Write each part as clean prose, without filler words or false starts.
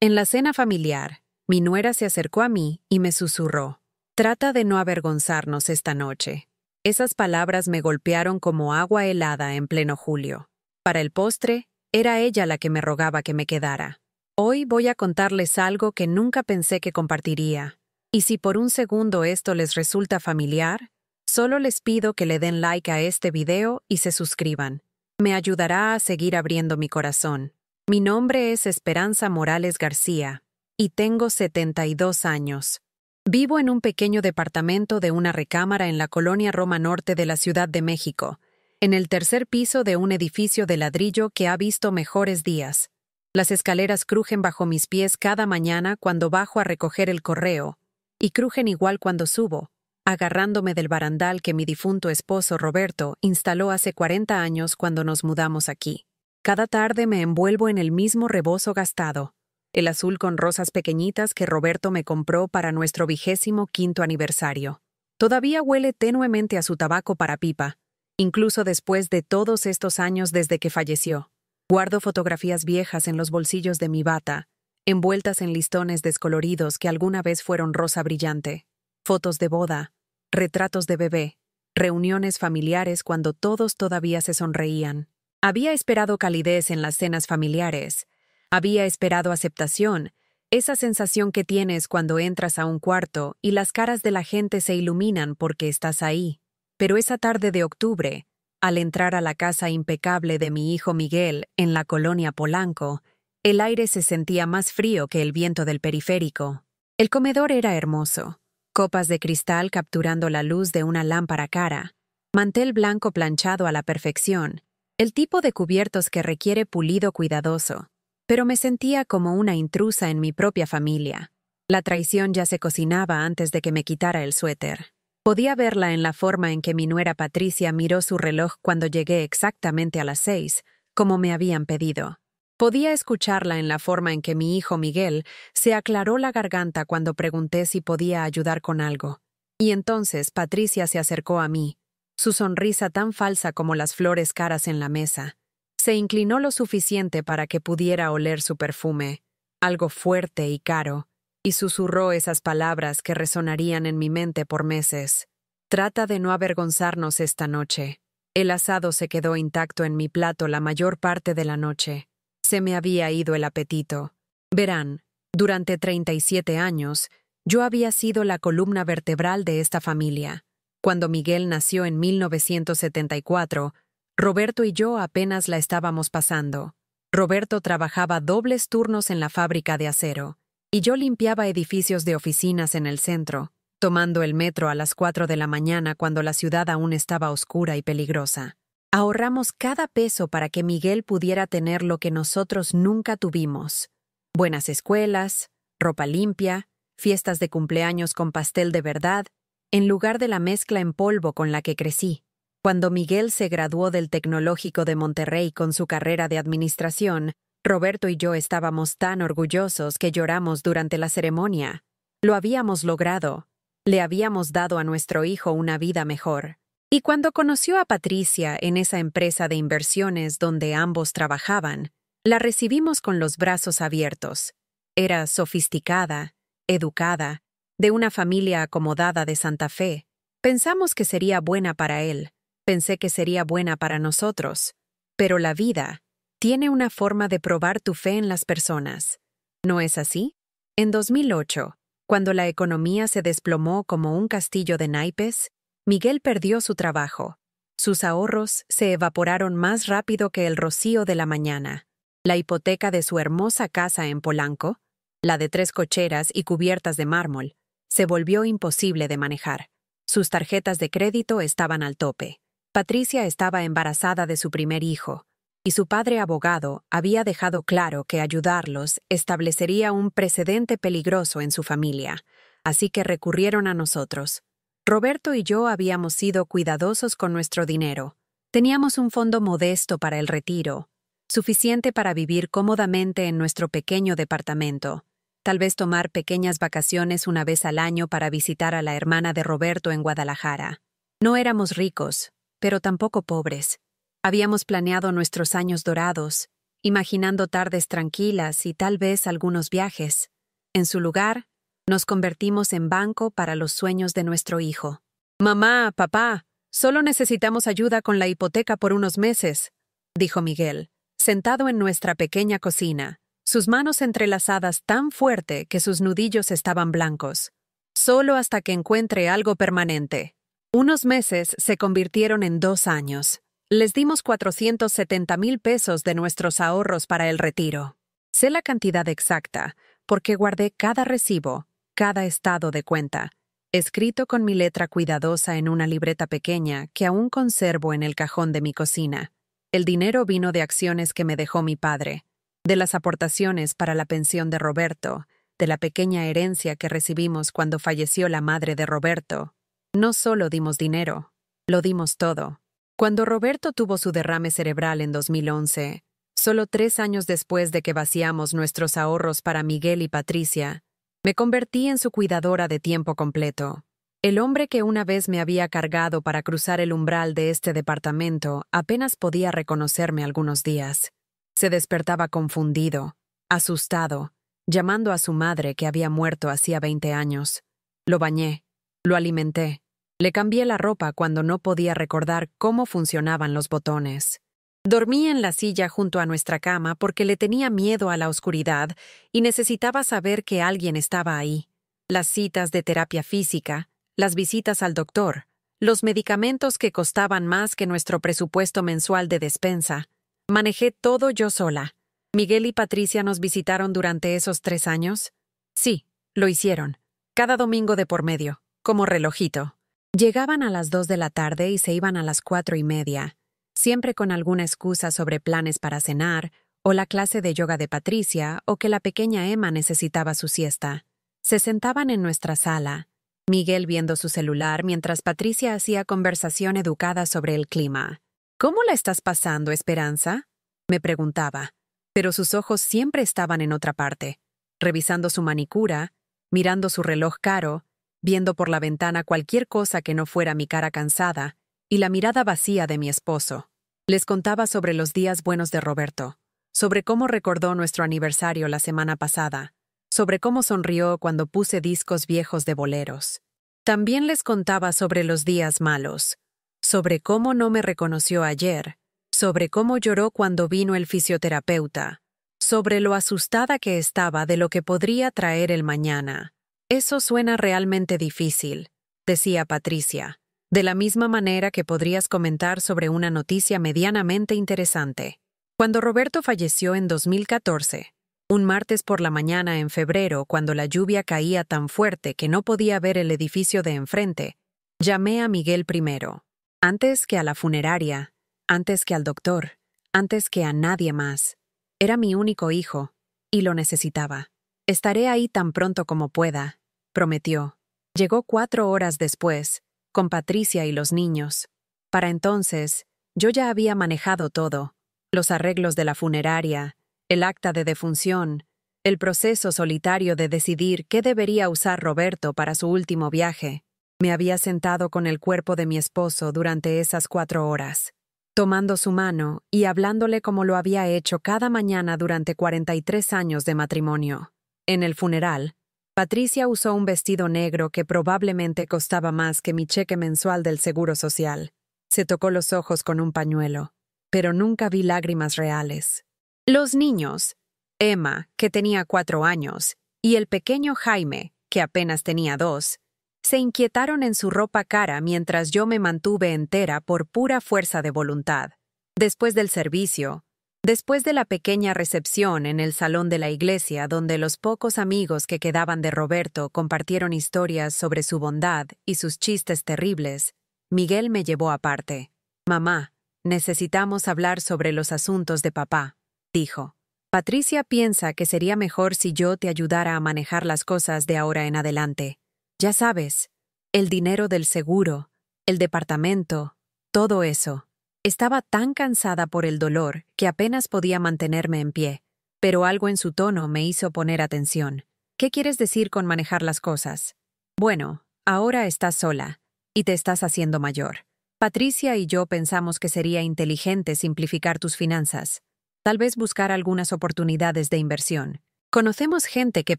En la cena familiar, mi nuera se acercó a mí y me susurró: «Trata de no avergonzarnos esta noche». Esas palabras me golpearon como agua helada en pleno julio. Para el postre, era ella la que me rogaba que me quedara. Hoy voy a contarles algo que nunca pensé que compartiría. Y si por un segundo esto les resulta familiar, solo les pido que le den like a este video y se suscriban. Me ayudará a seguir abriendo mi corazón. Mi nombre es Esperanza Morales García y tengo 72 años. Vivo en un pequeño departamento de una recámara en la colonia Roma Norte de la Ciudad de México, en el tercer piso de un edificio de ladrillo que ha visto mejores días. Las escaleras crujen bajo mis pies cada mañana cuando bajo a recoger el correo, y crujen igual cuando subo, agarrándome del barandal que mi difunto esposo Roberto instaló hace 40 años cuando nos mudamos aquí. Cada tarde me envuelvo en el mismo rebozo gastado, el azul con rosas pequeñitas que Roberto me compró para nuestro 25º aniversario. Todavía huele tenuemente a su tabaco para pipa, incluso después de todos estos años desde que falleció. Guardo fotografías viejas en los bolsillos de mi bata, envueltas en listones descoloridos que alguna vez fueron rosa brillante. Fotos de boda, retratos de bebé, reuniones familiares cuando todos todavía se sonreían. Había esperado calidez en las cenas familiares. Había esperado aceptación, esa sensación que tienes cuando entras a un cuarto y las caras de la gente se iluminan porque estás ahí. Pero esa tarde de octubre, al entrar a la casa impecable de mi hijo Miguel en la colonia Polanco, el aire se sentía más frío que el viento del periférico. El comedor era hermoso. Copas de cristal capturando la luz de una lámpara cara, mantel blanco planchado a la perfección, el tipo de cubiertos que requiere pulido cuidadoso. Pero me sentía como una intrusa en mi propia familia. La traición ya se cocinaba antes de que me quitara el suéter. Podía verla en la forma en que mi nuera Patricia miró su reloj cuando llegué exactamente a las 6, como me habían pedido. Podía escucharla en la forma en que mi hijo Miguel se aclaró la garganta cuando pregunté si podía ayudar con algo. Y entonces Patricia se acercó a mí, su sonrisa tan falsa como las flores caras en la mesa. Se inclinó lo suficiente para que pudiera oler su perfume, algo fuerte y caro, y susurró esas palabras que resonarían en mi mente por meses. Trata de no avergonzarnos esta noche. El asado se quedó intacto en mi plato la mayor parte de la noche. Se me había ido el apetito. Verán, durante 37 años, yo había sido la columna vertebral de esta familia. Cuando Miguel nació en 1974, Roberto y yo apenas la estábamos pasando. Roberto trabajaba dobles turnos en la fábrica de acero, y yo limpiaba edificios de oficinas en el centro, tomando el metro a las 4 de la mañana cuando la ciudad aún estaba oscura y peligrosa. Ahorramos cada peso para que Miguel pudiera tener lo que nosotros nunca tuvimos: buenas escuelas, ropa limpia, fiestas de cumpleaños con pastel de verdad, en lugar de la mezcla en polvo con la que crecí. Cuando Miguel se graduó del Tecnológico de Monterrey con su carrera de administración, Roberto y yo estábamos tan orgullosos que lloramos durante la ceremonia. Lo habíamos logrado. Le habíamos dado a nuestro hijo una vida mejor. Y cuando conoció a Patricia en esa empresa de inversiones donde ambos trabajaban, la recibimos con los brazos abiertos. Era sofisticada, educada, de una familia acomodada de Santa Fe. Pensamos que sería buena para él. Pensé que sería buena para nosotros. Pero la vida tiene una forma de probar tu fe en las personas. ¿No es así? En 2008, cuando la economía se desplomó como un castillo de naipes, Miguel perdió su trabajo. Sus ahorros se evaporaron más rápido que el rocío de la mañana. La hipoteca de su hermosa casa en Polanco, la de 3 cocheras y cubiertas de mármol, se volvió imposible de manejar. Sus tarjetas de crédito estaban al tope. Patricia estaba embarazada de su primer hijo, y su padre abogado había dejado claro que ayudarlos establecería un precedente peligroso en su familia, así que recurrieron a nosotros. Roberto y yo habíamos sido cuidadosos con nuestro dinero. Teníamos un fondo modesto para el retiro, suficiente para vivir cómodamente en nuestro pequeño departamento. Tal vez tomar pequeñas vacaciones una vez al año para visitar a la hermana de Roberto en Guadalajara. No éramos ricos, pero tampoco pobres. Habíamos planeado nuestros años dorados, imaginando tardes tranquilas y tal vez algunos viajes. En su lugar, nos convertimos en banco para los sueños de nuestro hijo. «Mamá, papá, solo necesitamos ayuda con la hipoteca por unos meses», dijo Miguel, sentado en nuestra pequeña cocina, sus manos entrelazadas tan fuerte que sus nudillos estaban blancos. «Solo hasta que encuentre algo permanente». Unos meses se convirtieron en 2 años. Les dimos 470,000 pesos de nuestros ahorros para el retiro. Sé la cantidad exacta, porque guardé cada recibo, cada estado de cuenta, escrito con mi letra cuidadosa en una libreta pequeña que aún conservo en el cajón de mi cocina. El dinero vino de acciones que me dejó mi padre, de las aportaciones para la pensión de Roberto, de la pequeña herencia que recibimos cuando falleció la madre de Roberto. No solo dimos dinero, lo dimos todo. Cuando Roberto tuvo su derrame cerebral en 2011, solo 3 años después de que vaciamos nuestros ahorros para Miguel y Patricia, me convertí en su cuidadora de tiempo completo. El hombre que una vez me había cargado para cruzar el umbral de este departamento apenas podía reconocerme algunos días. Se despertaba confundido, asustado, llamando a su madre que había muerto hacía 20 años. Lo bañé, lo alimenté, le cambié la ropa cuando no podía recordar cómo funcionaban los botones. Dormí en la silla junto a nuestra cama porque le tenía miedo a la oscuridad y necesitaba saber que alguien estaba ahí. Las citas de terapia física, las visitas al doctor, los medicamentos que costaban más que nuestro presupuesto mensual de despensa. Manejé todo yo sola. ¿Miguel y Patricia nos visitaron durante esos 3 años? Sí, lo hicieron. Cada domingo de por medio, como relojito. Llegaban a las 2 de la tarde y se iban a las 4:30. Siempre con alguna excusa sobre planes para cenar, o la clase de yoga de Patricia, o que la pequeña Emma necesitaba su siesta. Se sentaban en nuestra sala, Miguel viendo su celular mientras Patricia hacía conversación educada sobre el clima. «¿Cómo la estás pasando, Esperanza?», me preguntaba, pero sus ojos siempre estaban en otra parte, revisando su manicura, mirando su reloj caro, viendo por la ventana cualquier cosa que no fuera mi cara cansada y la mirada vacía de mi esposo. Les contaba sobre los días buenos de Roberto, sobre cómo recordó nuestro aniversario la semana pasada, sobre cómo sonrió cuando puse discos viejos de boleros. También les contaba sobre los días malos, sobre cómo no me reconoció ayer, sobre cómo lloró cuando vino el fisioterapeuta, sobre lo asustada que estaba de lo que podría traer el mañana. «Eso suena realmente difícil», decía Patricia, de la misma manera que podrías comentar sobre una noticia medianamente interesante. Cuando Roberto falleció en 2014, un martes por la mañana en febrero, cuando la lluvia caía tan fuerte que no podía ver el edificio de enfrente, llamé a Miguel primero. Antes que a la funeraria, antes que al doctor, antes que a nadie más. Era mi único hijo, y lo necesitaba. «Estaré ahí tan pronto como pueda», prometió. Llegó 4 horas después, con Patricia y los niños. Para entonces, yo ya había manejado todo: los arreglos de la funeraria, el acta de defunción, el proceso solitario de decidir qué debería usar Roberto para su último viaje. Me había sentado con el cuerpo de mi esposo durante esas 4 horas, tomando su mano y hablándole como lo había hecho cada mañana durante 43 años de matrimonio. En el funeral, Patricia usó un vestido negro que probablemente costaba más que mi cheque mensual del Seguro Social. Se tocó los ojos con un pañuelo, pero nunca vi lágrimas reales. Los niños, Emma, que tenía 4 años, y el pequeño Jaime, que apenas tenía 2, se inquietaron en su ropa cara mientras yo me mantuve entera por pura fuerza de voluntad. Después del servicio, después de la pequeña recepción en el salón de la iglesia donde los pocos amigos que quedaban de Roberto compartieron historias sobre su bondad y sus chistes terribles, Miguel me llevó aparte. «Mamá, necesitamos hablar sobre los asuntos de papá», dijo. «Patricia piensa que sería mejor si yo te ayudara a manejar las cosas de ahora en adelante. Ya sabes, el dinero del seguro, el departamento, todo eso». Estaba tan cansada por el dolor que apenas podía mantenerme en pie, pero algo en su tono me hizo poner atención. «¿Qué quieres decir con manejar las cosas?» «Bueno, ahora estás sola, y te estás haciendo mayor. Patricia y yo pensamos que sería inteligente simplificar tus finanzas. Tal vez buscar algunas oportunidades de inversión. Conocemos gente que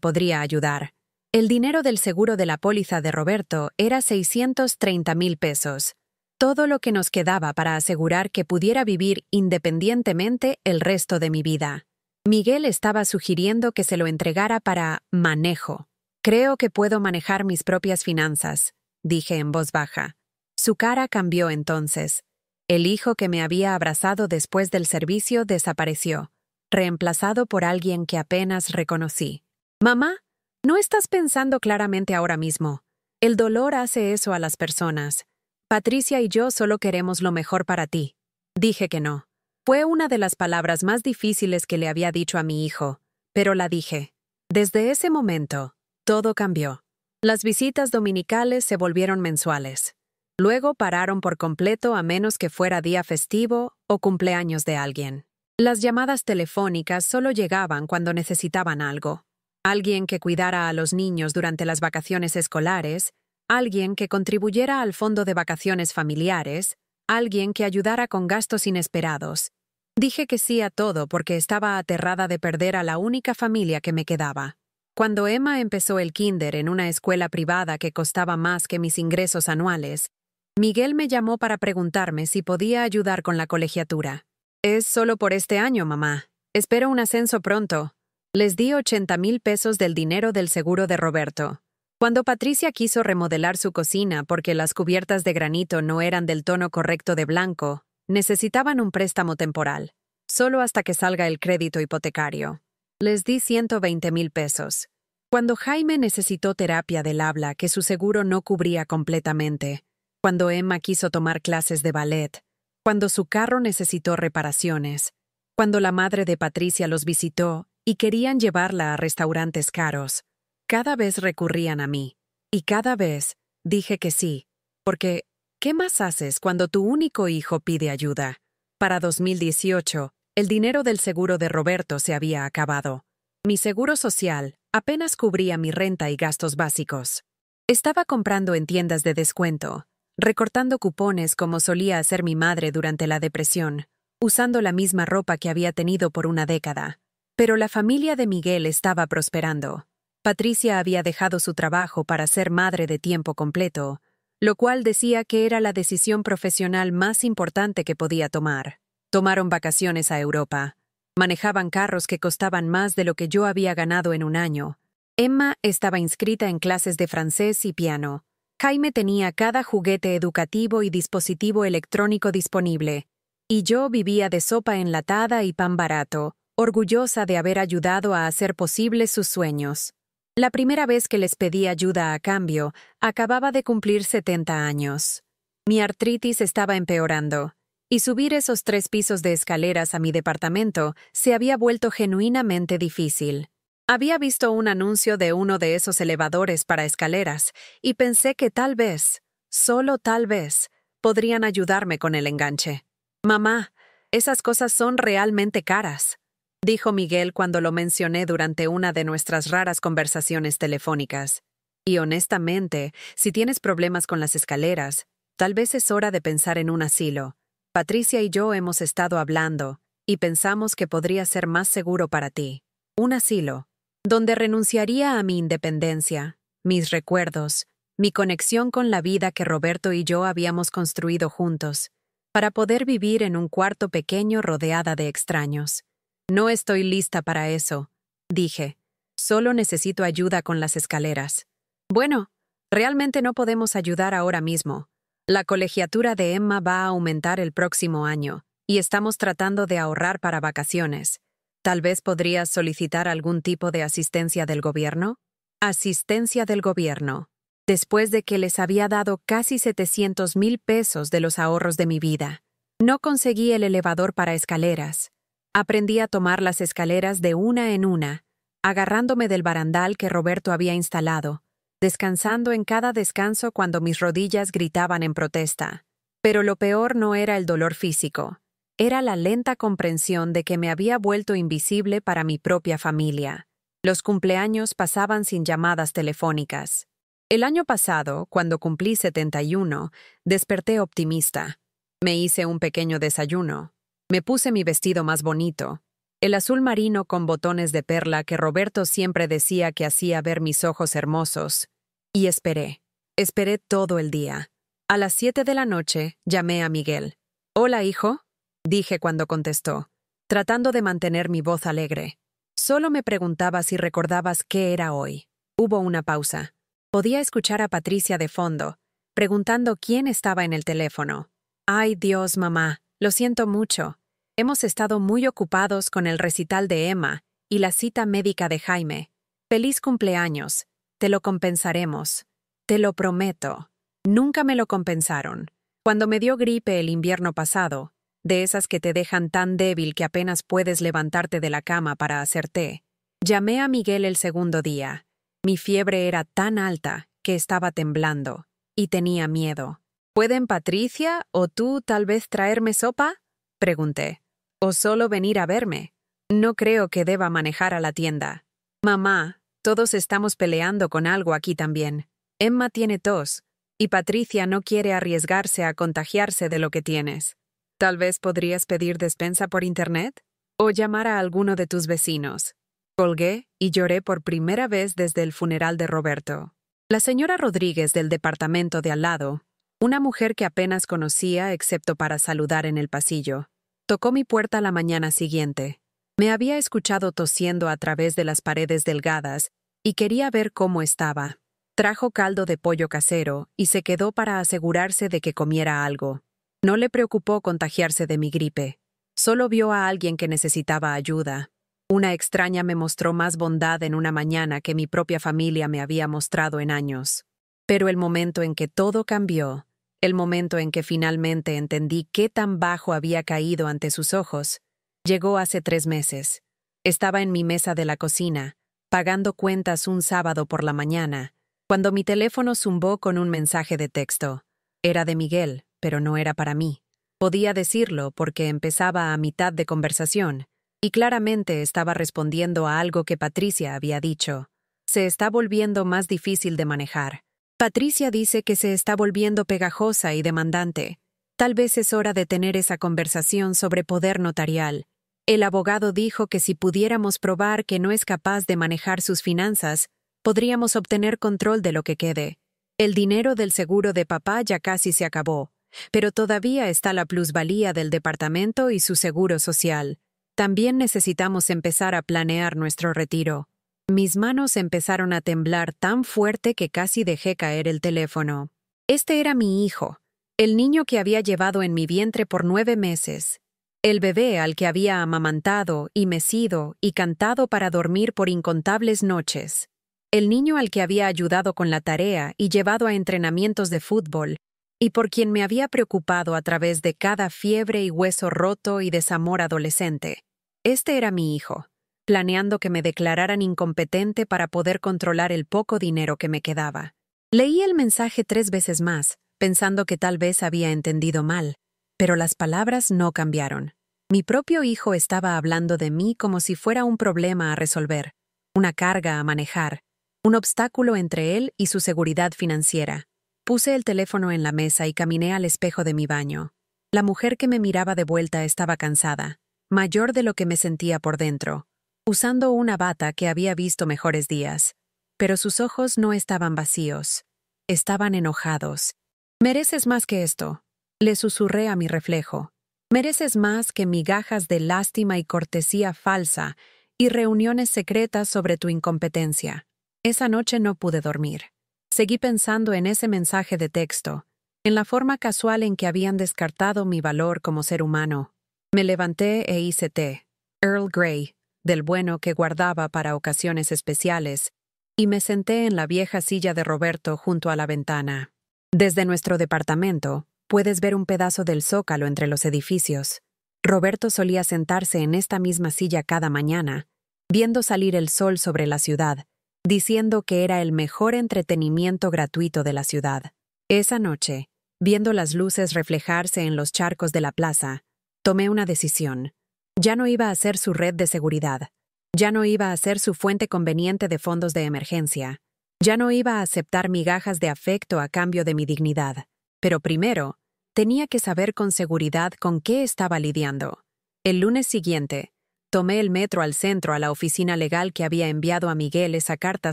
podría ayudar. El dinero del seguro de la póliza de Roberto era 630,000 pesos. Todo lo que nos quedaba para asegurar que pudiera vivir independientemente el resto de mi vida. Miguel estaba sugiriendo que se lo entregara para manejo. Creo que puedo manejar mis propias finanzas, dije en voz baja. Su cara cambió entonces. El hijo que me había abrazado después del servicio desapareció, reemplazado por alguien que apenas reconocí. Mamá, no estás pensando claramente ahora mismo. El dolor hace eso a las personas. Patricia y yo solo queremos lo mejor para ti. Dije que no. Fue una de las palabras más difíciles que le había dicho a mi hijo, pero la dije. Desde ese momento, todo cambió. Las visitas dominicales se volvieron mensuales. Luego pararon por completo a menos que fuera día festivo o cumpleaños de alguien. Las llamadas telefónicas solo llegaban cuando necesitaban algo. Alguien que cuidara a los niños durante las vacaciones escolares, alguien que contribuyera al fondo de vacaciones familiares, alguien que ayudara con gastos inesperados. Dije que sí a todo porque estaba aterrada de perder a la única familia que me quedaba. Cuando Emma empezó el kinder en una escuela privada que costaba más que mis ingresos anuales, Miguel me llamó para preguntarme si podía ayudar con la colegiatura. Es solo por este año, mamá. Espero un ascenso pronto. Les di 80,000 pesos del dinero del seguro de Roberto. Cuando Patricia quiso remodelar su cocina porque las cubiertas de granito no eran del tono correcto de blanco, necesitaban un préstamo temporal, solo hasta que salga el crédito hipotecario. Les di 120,000 pesos. Cuando Jaime necesitó terapia del habla que su seguro no cubría completamente, cuando Emma quiso tomar clases de ballet, cuando su carro necesitó reparaciones, cuando la madre de Patricia los visitó y querían llevarla a restaurantes caros, cada vez recurrían a mí, y cada vez dije que sí, porque ¿qué más haces cuando tu único hijo pide ayuda? Para 2018, el dinero del seguro de Roberto se había acabado. Mi seguro social apenas cubría mi renta y gastos básicos. Estaba comprando en tiendas de descuento, recortando cupones como solía hacer mi madre durante la depresión, usando la misma ropa que había tenido por una década. Pero la familia de Miguel estaba prosperando. Patricia había dejado su trabajo para ser madre de tiempo completo, lo cual decía que era la decisión profesional más importante que podía tomar. Tomaron vacaciones a Europa. Manejaban carros que costaban más de lo que yo había ganado en un año. Emma estaba inscrita en clases de francés y piano. Jaime tenía cada juguete educativo y dispositivo electrónico disponible. Y yo vivía de sopa enlatada y pan barato, orgullosa de haber ayudado a hacer posibles sus sueños. La primera vez que les pedí ayuda a cambio, acababa de cumplir 70 años. Mi artritis estaba empeorando, y subir esos 3 pisos de escaleras a mi departamento se había vuelto genuinamente difícil. Había visto un anuncio de uno de esos elevadores para escaleras, y pensé que tal vez, solo tal vez, podrían ayudarme con el enganche. Mamá, esas cosas son realmente caras, dijo Miguel cuando lo mencioné durante una de nuestras raras conversaciones telefónicas. Y honestamente, si tienes problemas con las escaleras, tal vez es hora de pensar en un asilo. Patricia y yo hemos estado hablando, y pensamos que podría ser más seguro para ti. Un asilo, donde renunciaría a mi independencia, mis recuerdos, mi conexión con la vida que Roberto y yo habíamos construido juntos, para poder vivir en un cuarto pequeño rodeada de extraños. No estoy lista para eso, dije. Solo necesito ayuda con las escaleras. Bueno, realmente no podemos ayudar ahora mismo. La colegiatura de Emma va a aumentar el próximo año, y estamos tratando de ahorrar para vacaciones. ¿Tal vez podrías solicitar algún tipo de asistencia del gobierno? Asistencia del gobierno. Después de que les había dado casi 700,000 pesos de los ahorros de mi vida. No conseguí el elevador para escaleras. Aprendí a tomar las escaleras de una en una, agarrándome del barandal que Roberto había instalado, descansando en cada descanso cuando mis rodillas gritaban en protesta. Pero lo peor no era el dolor físico, era la lenta comprensión de que me había vuelto invisible para mi propia familia. Los cumpleaños pasaban sin llamadas telefónicas. El año pasado, cuando cumplí 71, desperté optimista. Me hice un pequeño desayuno. Me puse mi vestido más bonito, el azul marino con botones de perla que Roberto siempre decía que hacía ver mis ojos hermosos. Y esperé. Esperé todo el día. A las 7 de la noche llamé a Miguel. «Hola, hijo», dije cuando contestó, tratando de mantener mi voz alegre. Solo me preguntaba si recordabas qué era hoy. Hubo una pausa. Podía escuchar a Patricia de fondo, preguntando quién estaba en el teléfono. «Ay, Dios, mamá, lo siento mucho. Hemos estado muy ocupados con el recital de Emma y la cita médica de Jaime. Feliz cumpleaños. Te lo compensaremos. Te lo prometo». Nunca me lo compensaron. Cuando me dio gripe el invierno pasado, de esas que te dejan tan débil que apenas puedes levantarte de la cama para hacer té, llamé a Miguel el segundo día. Mi fiebre era tan alta que estaba temblando y tenía miedo. «¿Pueden Patricia o tú tal vez traerme sopa?», pregunté. «¿O solo venir a verme? No creo que deba manejar a la tienda». «Mamá, todos estamos peleando con algo aquí también. Emma tiene tos y Patricia no quiere arriesgarse a contagiarse de lo que tienes. Tal vez podrías pedir despensa por internet o llamar a alguno de tus vecinos». Colgué y lloré por primera vez desde el funeral de Roberto. La señora Rodríguez del departamento de al lado, una mujer que apenas conocía excepto para saludar en el pasillo, tocó mi puerta la mañana siguiente. Me había escuchado tosiendo a través de las paredes delgadas y quería ver cómo estaba. Trajo caldo de pollo casero y se quedó para asegurarse de que comiera algo. No le preocupó contagiarse de mi gripe. Solo vio a alguien que necesitaba ayuda. Una extraña me mostró más bondad en una mañana que mi propia familia me había mostrado en años. Pero el momento en que todo cambió, el momento en que finalmente entendí qué tan bajo había caído ante sus ojos, llegó hace 3 meses. Estaba en mi mesa de la cocina, pagando cuentas un sábado por la mañana, cuando mi teléfono zumbó con un mensaje de texto. Era de Miguel, pero no era para mí. Podía decirlo porque empezaba a mitad de conversación, y claramente estaba respondiendo a algo que Patricia había dicho. Se está volviendo más difícil de manejar. Patricia dice que se está volviendo pegajosa y demandante. Tal vez es hora de tener esa conversación sobre poder notarial. El abogado dijo que si pudiéramos probar que no es capaz de manejar sus finanzas, podríamos obtener control de lo que quede. El dinero del seguro de papá ya casi se acabó, pero todavía está la plusvalía del departamento y su seguro social. También necesitamos empezar a planear nuestro retiro. Mis manos empezaron a temblar tan fuerte que casi dejé caer el teléfono. Este era mi hijo, el niño que había llevado en mi vientre por 9 meses. El bebé al que había amamantado y mecido y cantado para dormir por incontables noches. El niño al que había ayudado con la tarea y llevado a entrenamientos de fútbol, y por quien me había preocupado a través de cada fiebre y hueso roto y desamor adolescente. Este era mi hijo, planeando que me declararan incompetente para poder controlar el poco dinero que me quedaba. Leí el mensaje 3 veces más, pensando que tal vez había entendido mal, pero las palabras no cambiaron. Mi propio hijo estaba hablando de mí como si fuera un problema a resolver, una carga a manejar, un obstáculo entre él y su seguridad financiera. Puse el teléfono en la mesa y caminé al espejo de mi baño. La mujer que me miraba de vuelta estaba cansada, mayor de lo que me sentía por dentro, usando una bata que había visto mejores días. Pero sus ojos no estaban vacíos, estaban enojados. «Mereces más que esto», le susurré a mi reflejo. «Mereces más que migajas de lástima y cortesía falsa y reuniones secretas sobre tu incompetencia». Esa noche no pude dormir. Seguí pensando en ese mensaje de texto, en la forma casual en que habían descartado mi valor como ser humano. Me levanté e hice té, Earl Grey, del bueno que guardaba para ocasiones especiales, y me senté en la vieja silla de Roberto junto a la ventana. Desde nuestro departamento, puedes ver un pedazo del zócalo entre los edificios. Roberto solía sentarse en esta misma silla cada mañana, viendo salir el sol sobre la ciudad, diciendo que era el mejor entretenimiento gratuito de la ciudad. Esa noche, viendo las luces reflejarse en los charcos de la plaza, tomé una decisión. Ya no iba a ser su red de seguridad. Ya no iba a ser su fuente conveniente de fondos de emergencia. Ya no iba a aceptar migajas de afecto a cambio de mi dignidad. Pero primero, tenía que saber con seguridad con qué estaba lidiando. El lunes siguiente, Tomé el metro al centro a la oficina legal que había enviado a Miguel esa carta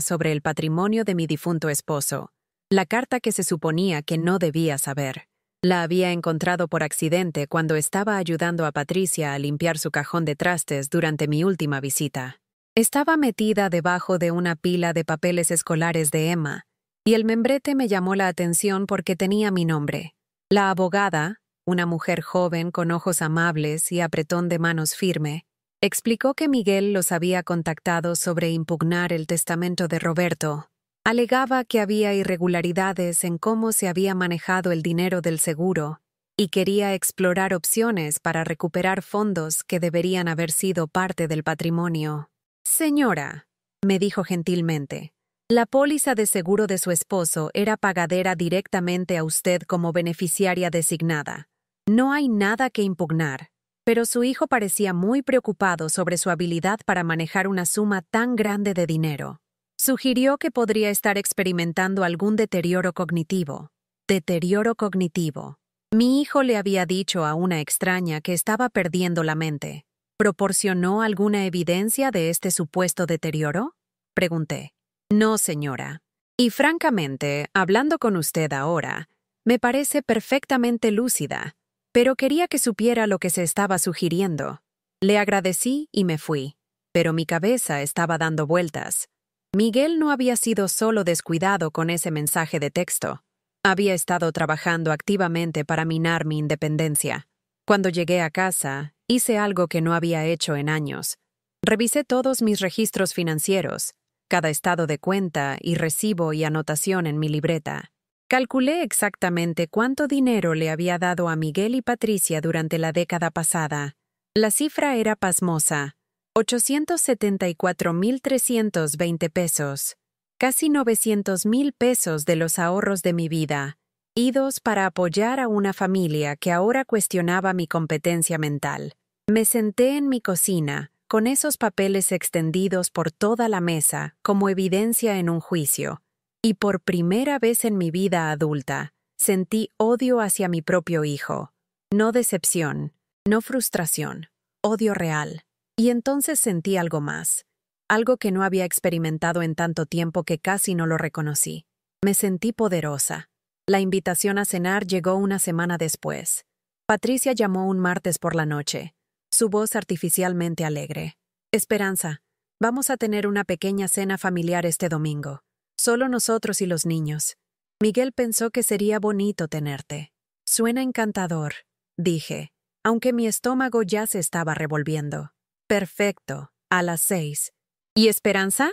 sobre el patrimonio de mi difunto esposo. La carta que se suponía que no debía saber. La había encontrado por accidente cuando estaba ayudando a Patricia a limpiar su cajón de trastes durante mi última visita. Estaba metida debajo de una pila de papeles escolares de Emma, y el membrete me llamó la atención porque tenía mi nombre. La abogada, una mujer joven con ojos amables y apretón de manos firme, explicó que Miguel los había contactado sobre impugnar el testamento de Roberto. Alegaba que había irregularidades en cómo se había manejado el dinero del seguro y quería explorar opciones para recuperar fondos que deberían haber sido parte del patrimonio. «Señora», me dijo gentilmente, «la póliza de seguro de su esposo era pagadera directamente a usted como beneficiaria designada. No hay nada que impugnar». Pero su hijo parecía muy preocupado sobre su habilidad para manejar una suma tan grande de dinero. Sugirió que podría estar experimentando algún deterioro cognitivo. Deterioro cognitivo. Mi hijo le había dicho a una extraña que estaba perdiendo la mente. ¿Proporcionó alguna evidencia de este supuesto deterioro?, pregunté. No, señora. Y francamente, hablando con usted ahora, me parece perfectamente lúcida. Pero quería que supiera lo que se estaba sugiriendo. Le agradecí y me fui, pero mi cabeza estaba dando vueltas. Miguel no había sido solo descuidado con ese mensaje de texto. Había estado trabajando activamente para minar mi independencia. Cuando llegué a casa, hice algo que no había hecho en años. Revisé todos mis registros financieros, cada estado de cuenta y recibo y anotación en mi libreta. Calculé exactamente cuánto dinero le había dado a Miguel y Patricia durante la década pasada. La cifra era pasmosa: 874,320 pesos, casi 900,000 pesos de los ahorros de mi vida, idos para apoyar a una familia que ahora cuestionaba mi competencia mental. Me senté en mi cocina, con esos papeles extendidos por toda la mesa como evidencia en un juicio. Y por primera vez en mi vida adulta, sentí odio hacia mi propio hijo. No decepción, no frustración, odio real. Y entonces sentí algo más, algo que no había experimentado en tanto tiempo que casi no lo reconocí. Me sentí poderosa. La invitación a cenar llegó una semana después. Patricia llamó un martes por la noche, su voz artificialmente alegre. «Esperanza, vamos a tener una pequeña cena familiar este domingo. Solo nosotros y los niños. Miguel pensó que sería bonito tenerte». «Suena encantador», dije, aunque mi estómago ya se estaba revolviendo. «Perfecto, a las 6. ¿Y Esperanza?».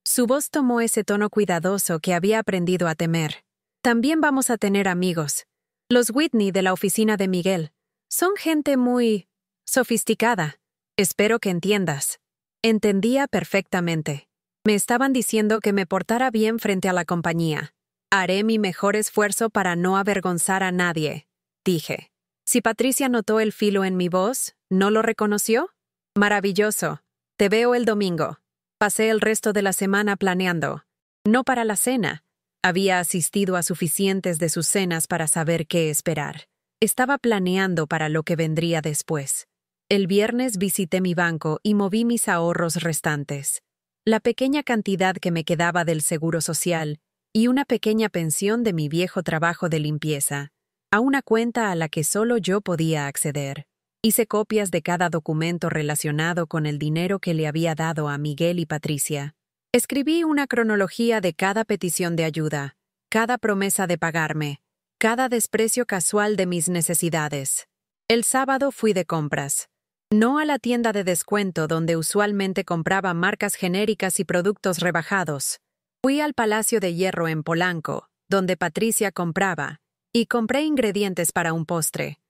Su voz tomó ese tono cuidadoso que había aprendido a temer. «También vamos a tener amigos. Los Whitney de la oficina de Miguel. Son gente muy sofisticada. Espero que entiendas». Entendía perfectamente. Me estaban diciendo que me portara bien frente a la compañía. «Haré mi mejor esfuerzo para no avergonzar a nadie», dije. Si Patricia notó el filo en mi voz, ¿no lo reconoció? «Maravilloso. Te veo el domingo». Pasé el resto de la semana planeando. No para la cena. Había asistido a suficientes de sus cenas para saber qué esperar. Estaba planeando para lo que vendría después. El viernes visité mi banco y moví mis ahorros restantes. La pequeña cantidad que me quedaba del seguro social y una pequeña pensión de mi viejo trabajo de limpieza, a una cuenta a la que solo yo podía acceder. Hice copias de cada documento relacionado con el dinero que le había dado a Miguel y Patricia. Escribí una cronología de cada petición de ayuda, cada promesa de pagarme, cada desprecio casual de mis necesidades. El sábado fui de compras. No a la tienda de descuento donde usualmente compraba marcas genéricas y productos rebajados. Fui al Palacio de Hierro en Polanco, donde Patricia compraba, y compré ingredientes para un postre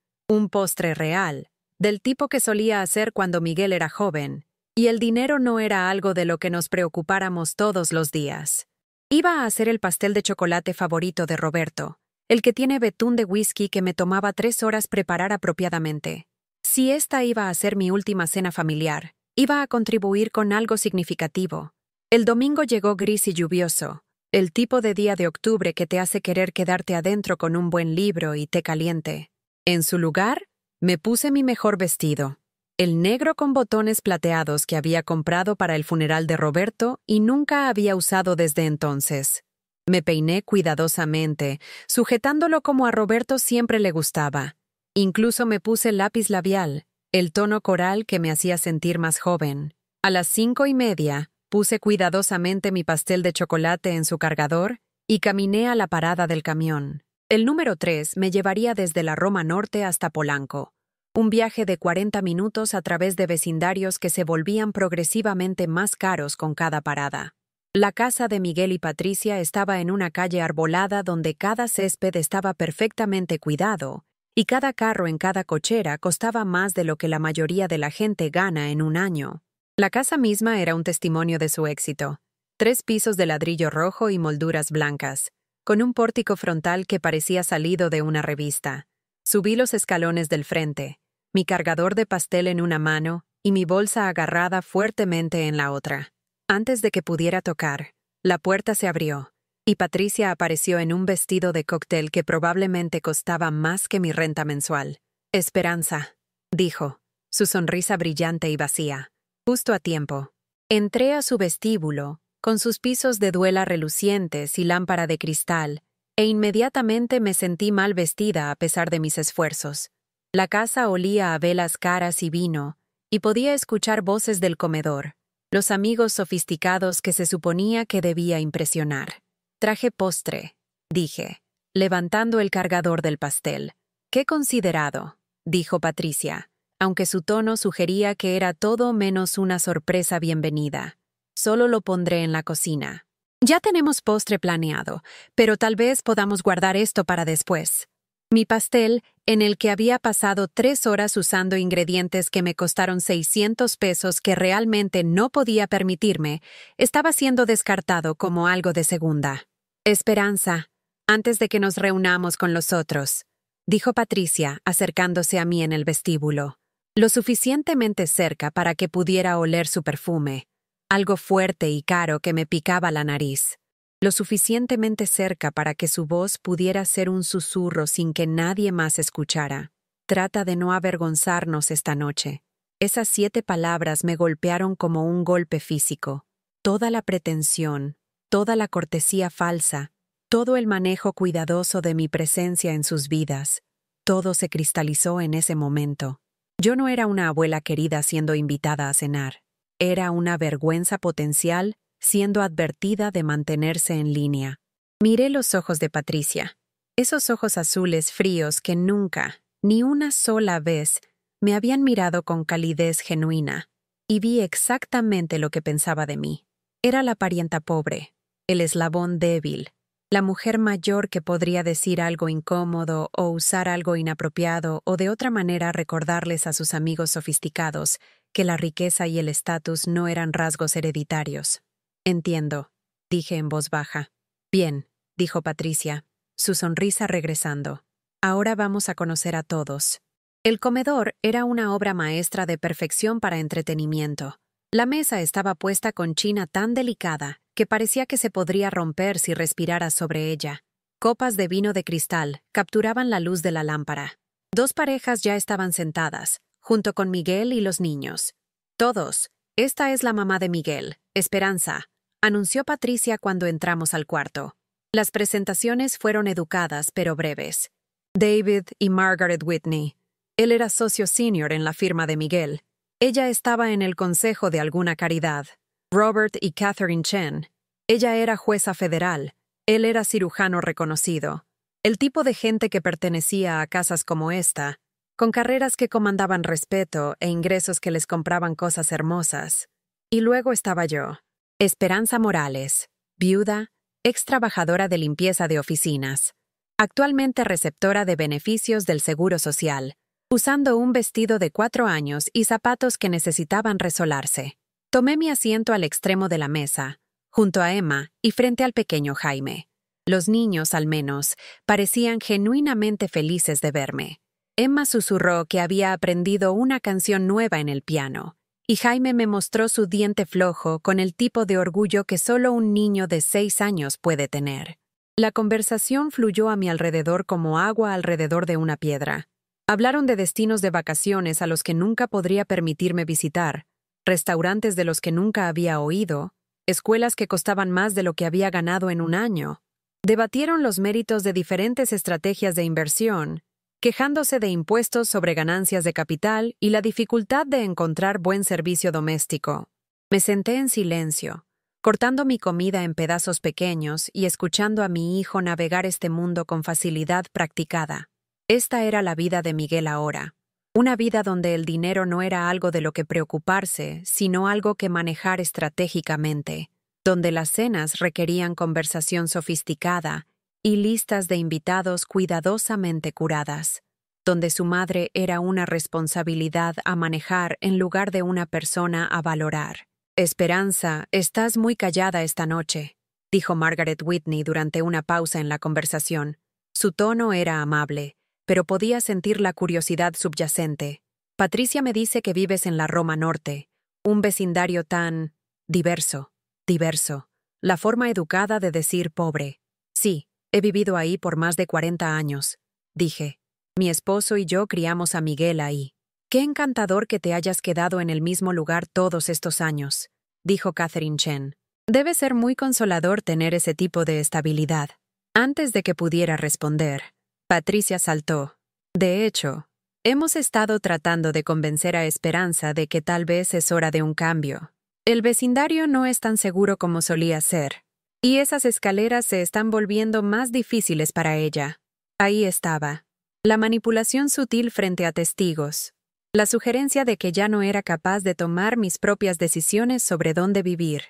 real, del tipo que solía hacer cuando Miguel era joven, y el dinero no era algo de lo que nos preocupáramos todos los días. Iba a hacer el pastel de chocolate favorito de Roberto, el que tiene betún de whisky que me tomaba 3 horas preparar apropiadamente. Si esta iba a ser mi última cena familiar, iba a contribuir con algo significativo. El domingo llegó gris y lluvioso, el tipo de día de octubre que te hace querer quedarte adentro con un buen libro y té caliente. En su lugar, me puse mi mejor vestido. el negro con botones plateados que había comprado para el funeral de Roberto y nunca había usado desde entonces. Me peiné cuidadosamente, sujetándolo como a Roberto siempre le gustaba. Incluso me puse lápiz labial, el tono coral que me hacía sentir más joven. A las 5:30, puse cuidadosamente mi pastel de chocolate en su cargador y caminé a la parada del camión. El número 3 me llevaría desde la Roma Norte hasta Polanco. Un viaje de 40 minutos a través de vecindarios que se volvían progresivamente más caros con cada parada. La casa de Miguel y Patricia estaba en una calle arbolada donde cada césped estaba perfectamente cuidado y cada carro en cada cochera costaba más de lo que la mayoría de la gente gana en un año. La casa misma era un testimonio de su éxito. 3 pisos de ladrillo rojo y molduras blancas, con un pórtico frontal que parecía salido de una revista. Subí los escalones del frente, mi cargador de pastel en una mano y mi bolsa agarrada fuertemente en la otra. Antes de que pudiera tocar, la puerta se abrió y Patricia apareció en un vestido de cóctel que probablemente costaba más que mi renta mensual. «Esperanza», dijo, su sonrisa brillante y vacía. Justo a tiempo. Entré a su vestíbulo, con sus pisos de duela relucientes y lámpara de cristal, e inmediatamente me sentí mal vestida a pesar de mis esfuerzos. La casa olía a velas caras y vino, y podía escuchar voces del comedor, los amigos sofisticados que se suponía que debía impresionar. «Traje postre», dije, levantando el cargador del pastel. «Qué considerado», dijo Patricia, aunque su tono sugería que era todo menos una sorpresa bienvenida. «Solo lo pondré en la cocina». «Ya tenemos postre planeado, pero tal vez podamos guardar esto para después». Mi pastel, en el que había pasado 3 horas usando ingredientes que me costaron 600 pesos que realmente no podía permitirme, estaba siendo descartado como algo de segunda. «Esperanza, antes de que nos reunamos con los otros», dijo Patricia, acercándose a mí en el vestíbulo, lo suficientemente cerca para que pudiera oler su perfume, algo fuerte y caro que me picaba la nariz. Lo suficientemente cerca para que su voz pudiera ser un susurro sin que nadie más escuchara. «Trata de no avergonzarnos esta noche». Esas 7 palabras me golpearon como un golpe físico. Toda la pretensión, toda la cortesía falsa, todo el manejo cuidadoso de mi presencia en sus vidas, todo se cristalizó en ese momento. Yo no era una abuela querida siendo invitada a cenar. Era una vergüenza potencial siendo advertida de mantenerse en línea. Miré los ojos de Patricia, esos ojos azules fríos que nunca, ni una sola vez, me habían mirado con calidez genuina, y vi exactamente lo que pensaba de mí. Era la parienta pobre, el eslabón débil, la mujer mayor que podría decir algo incómodo o usar algo inapropiado o de otra manera recordarles a sus amigos sofisticados que la riqueza y el estatus no eran rasgos hereditarios. «Entiendo», dije en voz baja. «Bien», dijo Patricia, su sonrisa regresando. «Ahora vamos a conocer a todos». El comedor era una obra maestra de perfección para entretenimiento. La mesa estaba puesta con china tan delicada que parecía que se podría romper si respiraras sobre ella. Copas de vino de cristal capturaban la luz de la lámpara. 2 parejas ya estaban sentadas, junto con Miguel y los niños. «Todos, esta es la mamá de Miguel, Esperanza», anunció Patricia cuando entramos al cuarto. Las presentaciones fueron educadas pero breves. David y Margaret Whitney. Él era socio senior en la firma de Miguel. Ella estaba en el consejo de alguna caridad. Robert y Catherine Chen. Ella era jueza federal. Él era cirujano reconocido. El tipo de gente que pertenecía a casas como esta, con carreras que comandaban respeto e ingresos que les compraban cosas hermosas. Y luego estaba yo. Esperanza Morales, viuda, ex trabajadora de limpieza de oficinas, actualmente receptora de beneficios del Seguro Social, usando un vestido de 4 años y zapatos que necesitaban resolarse. Tomé mi asiento al extremo de la mesa, junto a Emma y frente al pequeño Jaime. Los niños, al menos, parecían genuinamente felices de verme. Emma susurró que había aprendido una canción nueva en el piano, y Jaime me mostró su diente flojo con el tipo de orgullo que solo un niño de 6 años puede tener. La conversación fluyó a mi alrededor como agua alrededor de una piedra. Hablaron de destinos de vacaciones a los que nunca podría permitirme visitar, restaurantes de los que nunca había oído, escuelas que costaban más de lo que había ganado en un año. Debatieron los méritos de diferentes estrategias de inversión, quejándose de impuestos sobre ganancias de capital y la dificultad de encontrar buen servicio doméstico. Me senté en silencio, cortando mi comida en pedazos pequeños y escuchando a mi hijo navegar este mundo con facilidad practicada. Esta era la vida de Miguel ahora. Una vida donde el dinero no era algo de lo que preocuparse, sino algo que manejar estratégicamente, donde las cenas requerían conversación sofisticada y listas de invitados cuidadosamente curadas, donde su madre era una responsabilidad a manejar en lugar de una persona a valorar. «Esperanza, estás muy callada esta noche», dijo Margaret Whitney durante una pausa en la conversación. Su tono era amable, pero podía sentir la curiosidad subyacente. «Patricia me dice que vives en la Roma Norte, un vecindario tan diverso. La forma educada de decir pobre. Sí, he vivido ahí por más de 40 años», dije. «Mi esposo y yo criamos a Miguel ahí». «Qué encantador que te hayas quedado en el mismo lugar todos estos años», dijo Catherine Chen. «Debe ser muy consolador tener ese tipo de estabilidad». Antes de que pudiera responder, Patricia saltó. «De hecho, hemos estado tratando de convencer a Esperanza de que tal vez es hora de un cambio. El vecindario no es tan seguro como solía ser, y esas escaleras se están volviendo más difíciles para ella». Ahí estaba. La manipulación sutil frente a testigos. La sugerencia de que ya no era capaz de tomar mis propias decisiones sobre dónde vivir.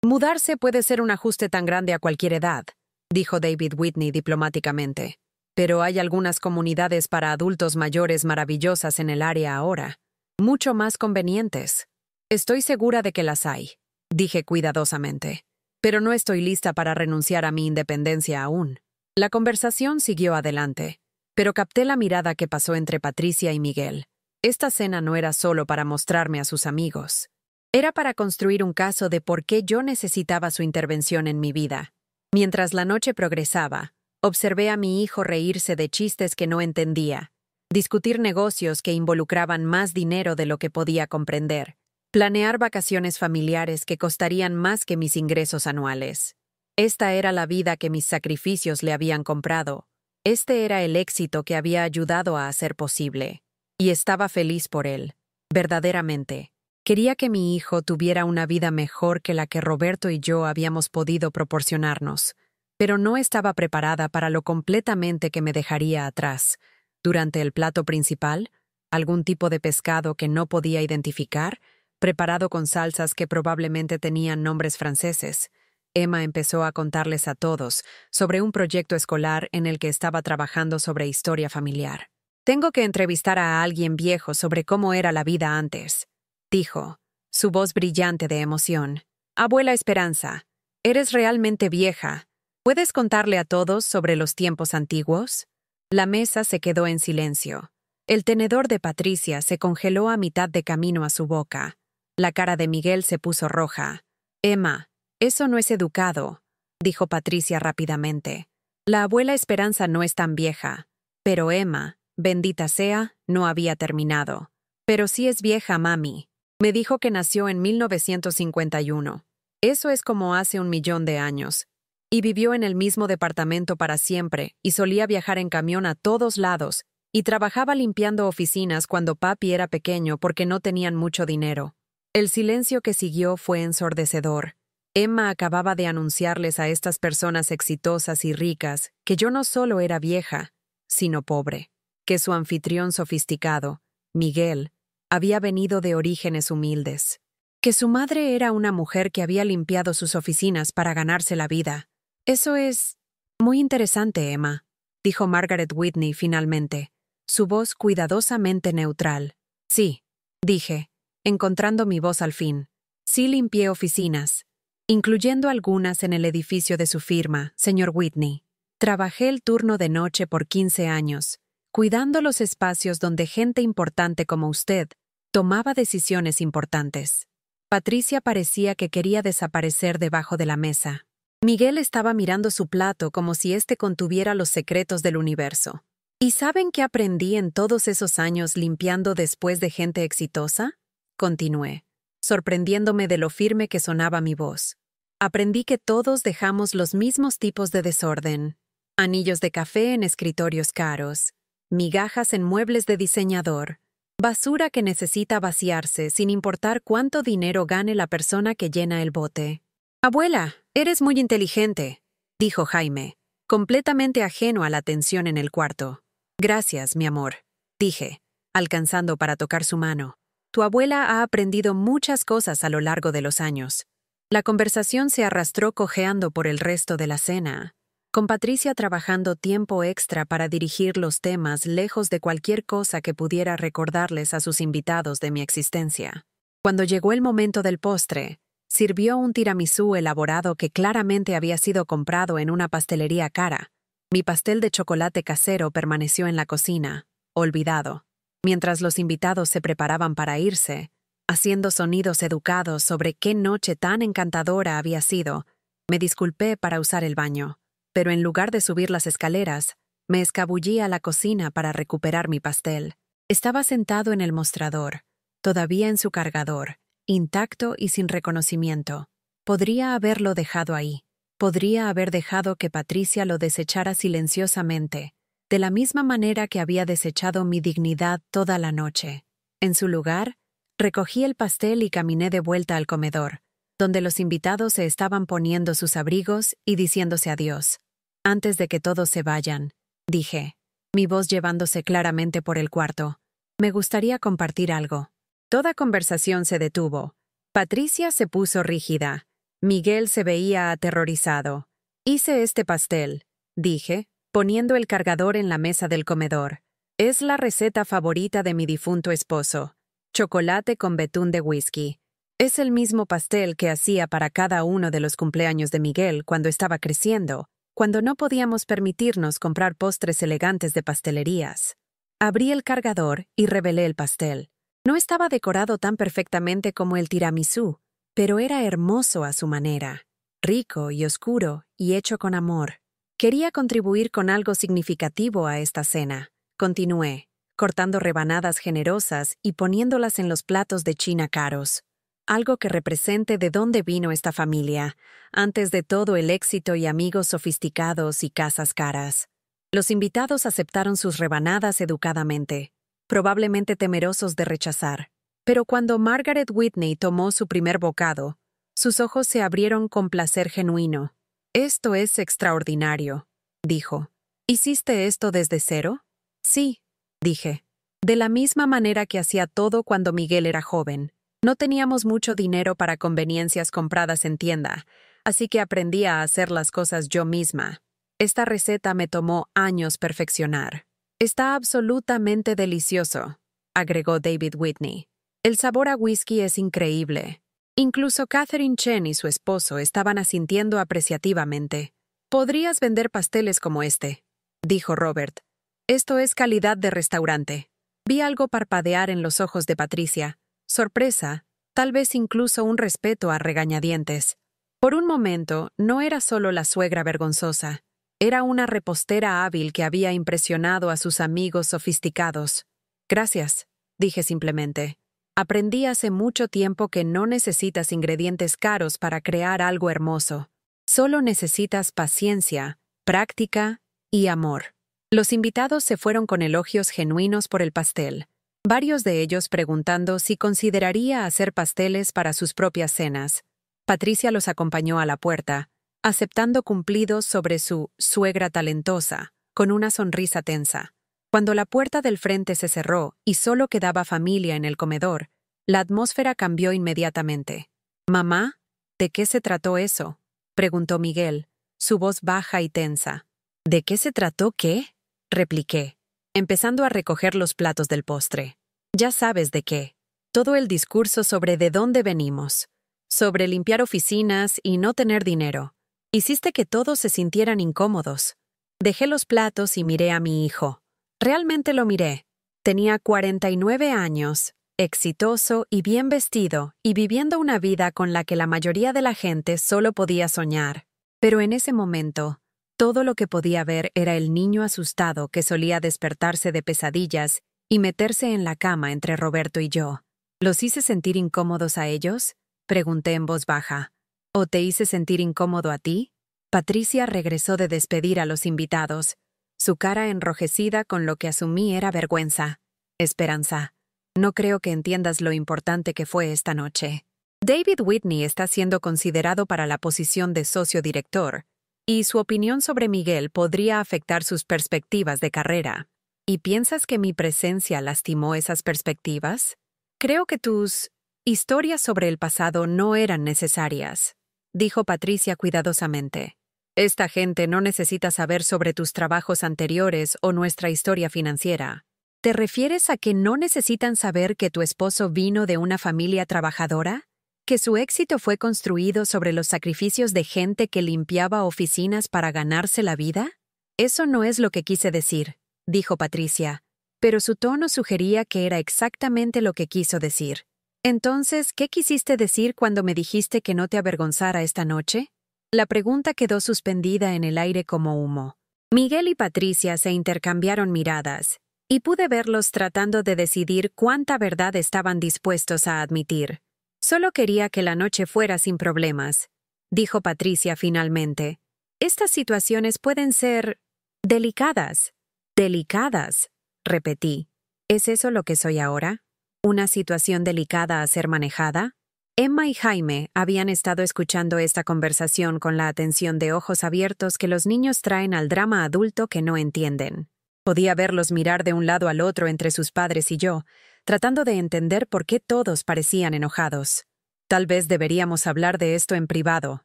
«Mudarse puede ser un ajuste tan grande a cualquier edad», dijo David Whitney diplomáticamente. «Pero hay algunas comunidades para adultos mayores maravillosas en el área ahora, mucho más convenientes». «Estoy segura de que las hay», dije cuidadosamente. «Pero no estoy lista para renunciar a mi independencia aún». La conversación siguió adelante, pero capté la mirada que pasó entre Patricia y Miguel. Esta cena no era solo para mostrarme a sus amigos. Era para construir un caso de por qué yo necesitaba su intervención en mi vida. Mientras la noche progresaba, observé a mi hijo reírse de chistes que no entendía, discutir negocios que involucraban más dinero de lo que podía comprender, planear vacaciones familiares que costarían más que mis ingresos anuales. Esta era la vida que mis sacrificios le habían comprado. Este era el éxito que había ayudado a hacer posible. Y estaba feliz por él, verdaderamente. Quería que mi hijo tuviera una vida mejor que la que Roberto y yo habíamos podido proporcionarnos, pero no estaba preparada para lo completamente que me dejaría atrás. Durante el plato principal, algún tipo de pescado que no podía identificar, preparado con salsas que probablemente tenían nombres franceses, Emma empezó a contarles a todos sobre un proyecto escolar en el que estaba trabajando sobre historia familiar. «Tengo que entrevistar a alguien viejo sobre cómo era la vida antes», dijo, su voz brillante de emoción. «Abuela Esperanza, eres realmente vieja. ¿Puedes contarle a todos sobre los tiempos antiguos?» La mesa se quedó en silencio. El tenedor de Patricia se congeló a mitad de camino a su boca. La cara de Miguel se puso roja. «Emma, eso no es educado», dijo Patricia rápidamente. «La abuela Esperanza no es tan vieja. Pero Emma, bendita sea, no había terminado. Pero sí es vieja, mami. Me dijo que nació en 1951. Eso es como hace 1.000.000 de años. Y vivió en el mismo departamento para siempre, y solía viajar en camión a todos lados, y trabajaba limpiando oficinas cuando papi era pequeño porque no tenían mucho dinero». El silencio que siguió fue ensordecedor. Emma acababa de anunciarles a estas personas exitosas y ricas que yo no solo era vieja, sino pobre, que su anfitrión sofisticado, Miguel, había venido de orígenes humildes, que su madre era una mujer que había limpiado sus oficinas para ganarse la vida. «Eso es muy interesante, Emma», dijo Margaret Whitney finalmente, su voz cuidadosamente neutral. «Sí», dije, encontrando mi voz al fin. «Sí limpié oficinas, incluyendo algunas en el edificio de su firma, señor Whitney. Trabajé el turno de noche por 15 años, cuidando los espacios donde gente importante como usted tomaba decisiones importantes». Patricia parecía que quería desaparecer debajo de la mesa. Miguel estaba mirando su plato como si éste contuviera los secretos del universo. ¿Y saben qué aprendí en todos esos años limpiando después de gente exitosa? Continué, sorprendiéndome de lo firme que sonaba mi voz. Aprendí que todos dejamos los mismos tipos de desorden. Anillos de café en escritorios caros, migajas en muebles de diseñador, basura que necesita vaciarse sin importar cuánto dinero gane la persona que llena el bote. «Abuela, eres muy inteligente», dijo Jaime, completamente ajeno a la tensión en el cuarto. «Gracias, mi amor», dije, alcanzando para tocar su mano. «Tu abuela ha aprendido muchas cosas a lo largo de los años». La conversación se arrastró cojeando por el resto de la cena, con Patricia trabajando tiempo extra para dirigir los temas lejos de cualquier cosa que pudiera recordarles a sus invitados de mi existencia. Cuando llegó el momento del postre, sirvió un tiramisú elaborado que claramente había sido comprado en una pastelería cara. Mi pastel de chocolate casero permaneció en la cocina, olvidado. Mientras los invitados se preparaban para irse, haciendo sonidos educados sobre qué noche tan encantadora había sido, me disculpé para usar el baño, pero en lugar de subir las escaleras, me escabullí a la cocina para recuperar mi pastel. Estaba sentado en el mostrador, todavía en su cargador, intacto y sin reconocimiento. Podría haberlo dejado ahí. Podría haber dejado que Patricia lo desechara silenciosamente, de la misma manera que había desechado mi dignidad toda la noche. En su lugar, recogí el pastel y caminé de vuelta al comedor, donde los invitados se estaban poniendo sus abrigos y diciéndose adiós. «Antes de que todos se vayan», dije, mi voz llevándose claramente por el cuarto, «me gustaría compartir algo». Toda conversación se detuvo. Patricia se puso rígida. Miguel se veía aterrorizado. «Hice este pastel», dije, poniendo el cargador en la mesa del comedor. «Es la receta favorita de mi difunto esposo. Chocolate con betún de whisky. Es el mismo pastel que hacía para cada uno de los cumpleaños de Miguel cuando estaba creciendo, cuando no podíamos permitirnos comprar postres elegantes de pastelerías». Abrí el cargador y revelé el pastel. No estaba decorado tan perfectamente como el tiramisú, pero era hermoso a su manera, rico y oscuro y hecho con amor. Quería contribuir con algo significativo a esta cena. Continué, cortando rebanadas generosas y poniéndolas en los platos de china caros. Algo que represente de dónde vino esta familia, antes de todo el éxito y amigos sofisticados y casas caras. Los invitados aceptaron sus rebanadas educadamente, probablemente temerosos de rechazar. Pero cuando Margaret Whitney tomó su primer bocado, sus ojos se abrieron con placer genuino. «Esto es extraordinario», dijo. «¿Hiciste esto desde cero?» «Sí», dije. «De la misma manera que hacía todo cuando Miguel era joven. No teníamos mucho dinero para conveniencias compradas en tienda, así que aprendí a hacer las cosas yo misma. Esta receta me tomó años perfeccionar. Está absolutamente delicioso», agregó David Whitney. «El sabor a whisky es increíble». Incluso Catherine Chen y su esposo estaban asintiendo apreciativamente. «Podrías vender pasteles como este», dijo Robert. «Esto es calidad de restaurante». Vi algo parpadear en los ojos de Patricia. Sorpresa, tal vez incluso un respeto a regañadientes. Por un momento, no era solo la suegra vergonzosa. Era una repostera hábil que había impresionado a sus amigos sofisticados. «Gracias», dije simplemente. «Aprendí hace mucho tiempo que no necesitas ingredientes caros para crear algo hermoso. Solo necesitas paciencia, práctica y amor». Los invitados se fueron con elogios genuinos por el pastel, varios de ellos preguntando si consideraría hacer pasteles para sus propias cenas. Patricia los acompañó a la puerta, aceptando cumplidos sobre su suegra talentosa, con una sonrisa tensa. Cuando la puerta del frente se cerró y solo quedaba familia en el comedor, la atmósfera cambió inmediatamente. «Mamá, ¿de qué se trató eso?», preguntó Miguel, su voz baja y tensa. «¿De qué se trató qué?», repliqué, empezando a recoger los platos del postre. «Ya sabes de qué. Todo el discurso sobre de dónde venimos, sobre limpiar oficinas y no tener dinero. Hiciste que todos se sintieran incómodos». Dejé los platos y miré a mi hijo. Realmente lo miré. Tenía 49 años, exitoso y bien vestido, y viviendo una vida con la que la mayoría de la gente solo podía soñar. Pero en ese momento, Todo lo que podía ver era el niño asustado que solía despertarse de pesadillas y meterse en la cama entre Roberto y yo. ¿Los hice sentir incómodos a ellos?, pregunté en voz baja. ¿O te hice sentir incómodo a ti? Patricia regresó de despedir a los invitados, su cara enrojecida con lo que asumí era vergüenza. Esperanza, no creo que entiendas lo importante que fue esta noche. David Whitney está siendo considerado para la posición de socio director, y su opinión sobre Miguel podría afectar sus perspectivas de carrera. ¿Y piensas que mi presencia lastimó esas perspectivas? Creo que tus historias sobre el pasado no eran necesarias, dijo Patricia cuidadosamente. Esta gente no necesita saber sobre tus trabajos anteriores o nuestra historia financiera. ¿Te refieres a que no necesitan saber que tu esposo vino de una familia trabajadora? ¿Que su éxito fue construido sobre los sacrificios de gente que limpiaba oficinas para ganarse la vida? Eso no es lo que quise decir, dijo Patricia, pero su tono sugería que era exactamente lo que quiso decir. Entonces, ¿qué quisiste decir cuando me dijiste que no te avergonzara esta noche? La pregunta quedó suspendida en el aire como humo. Miguel y Patricia se intercambiaron miradas, y pude verlos tratando de decidir cuánta verdad estaban dispuestos a admitir. Solo quería que la noche fuera sin problemas, dijo Patricia finalmente. Estas situaciones pueden ser delicadas. Delicadas, repetí. ¿Es eso lo que soy ahora? ¿Una situación delicada a ser manejada? Emma y Jaime habían estado escuchando esta conversación con la atención de ojos abiertos que los niños traen al drama adulto que no entienden. Podía verlos mirar de un lado al otro entre sus padres y yo, tratando de entender por qué todos parecían enojados. Tal vez deberíamos hablar de esto en privado,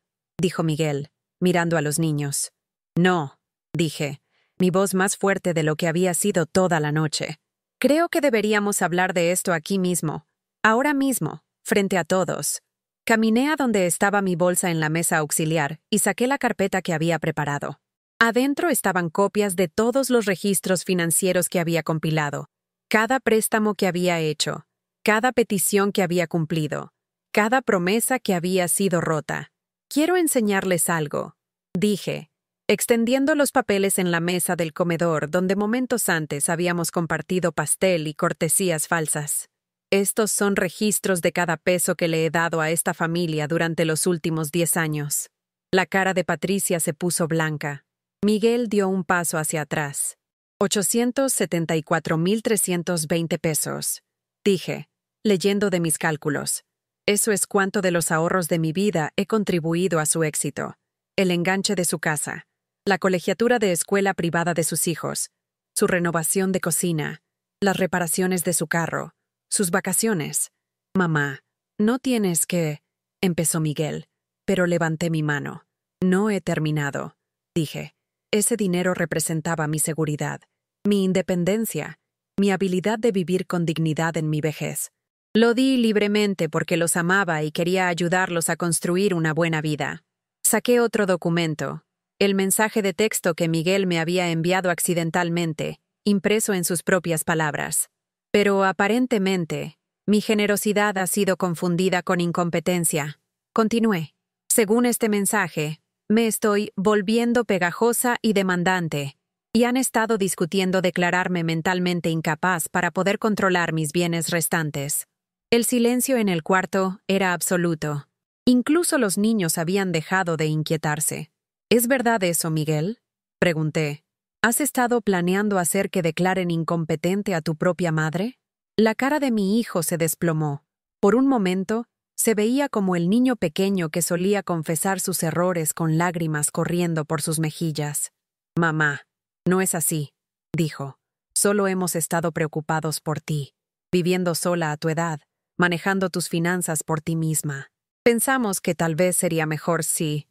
dijo Miguel, mirando a los niños. No, dije, mi voz más fuerte de lo que había sido toda la noche. Creo que deberíamos hablar de esto aquí mismo, ahora mismo, frente a todos. Caminé a donde estaba mi bolsa en la mesa auxiliar y saqué la carpeta que había preparado. Adentro estaban copias de todos los registros financieros que había compilado, cada préstamo que había hecho, cada petición que había cumplido, cada promesa que había sido rota. Quiero enseñarles algo, dije, extendiendo los papeles en la mesa del comedor donde momentos antes habíamos compartido pastel y cortesías falsas. Estos son registros de cada peso que le he dado a esta familia durante los últimos 10 años. La cara de Patricia se puso blanca. Miguel dio un paso hacia atrás. 874,320 pesos, dije, leyendo de mis cálculos. Eso es cuánto de los ahorros de mi vida he contribuido a su éxito. El enganche de su casa, la colegiatura de escuela privada de sus hijos, su renovación de cocina, las reparaciones de su carro, sus vacaciones. Mamá, no tienes que... empezó Miguel, pero levanté mi mano. No he terminado, dije. Ese dinero representaba mi seguridad, mi independencia, mi habilidad de vivir con dignidad en mi vejez. Lo di libremente porque los amaba y quería ayudarlos a construir una buena vida. Saqué otro documento, el mensaje de texto que Miguel me había enviado accidentalmente, impreso en sus propias palabras. Pero aparentemente, mi generosidad ha sido confundida con incompetencia. Continué. Según este mensaje, me estoy volviendo pegajosa y demandante, y han estado discutiendo declararme mentalmente incapaz para poder controlar mis bienes restantes. El silencio en el cuarto era absoluto. Incluso los niños habían dejado de inquietarse. ¿Es verdad eso, Miguel?, pregunté. ¿Has estado planeando hacer que declaren incompetente a tu propia madre? La cara de mi hijo se desplomó. Por un momento, se veía como el niño pequeño que solía confesar sus errores con lágrimas corriendo por sus mejillas. Mamá, no es así, dijo. Solo hemos estado preocupados por ti, viviendo sola a tu edad, manejando tus finanzas por ti misma. Pensamos que tal vez sería mejor si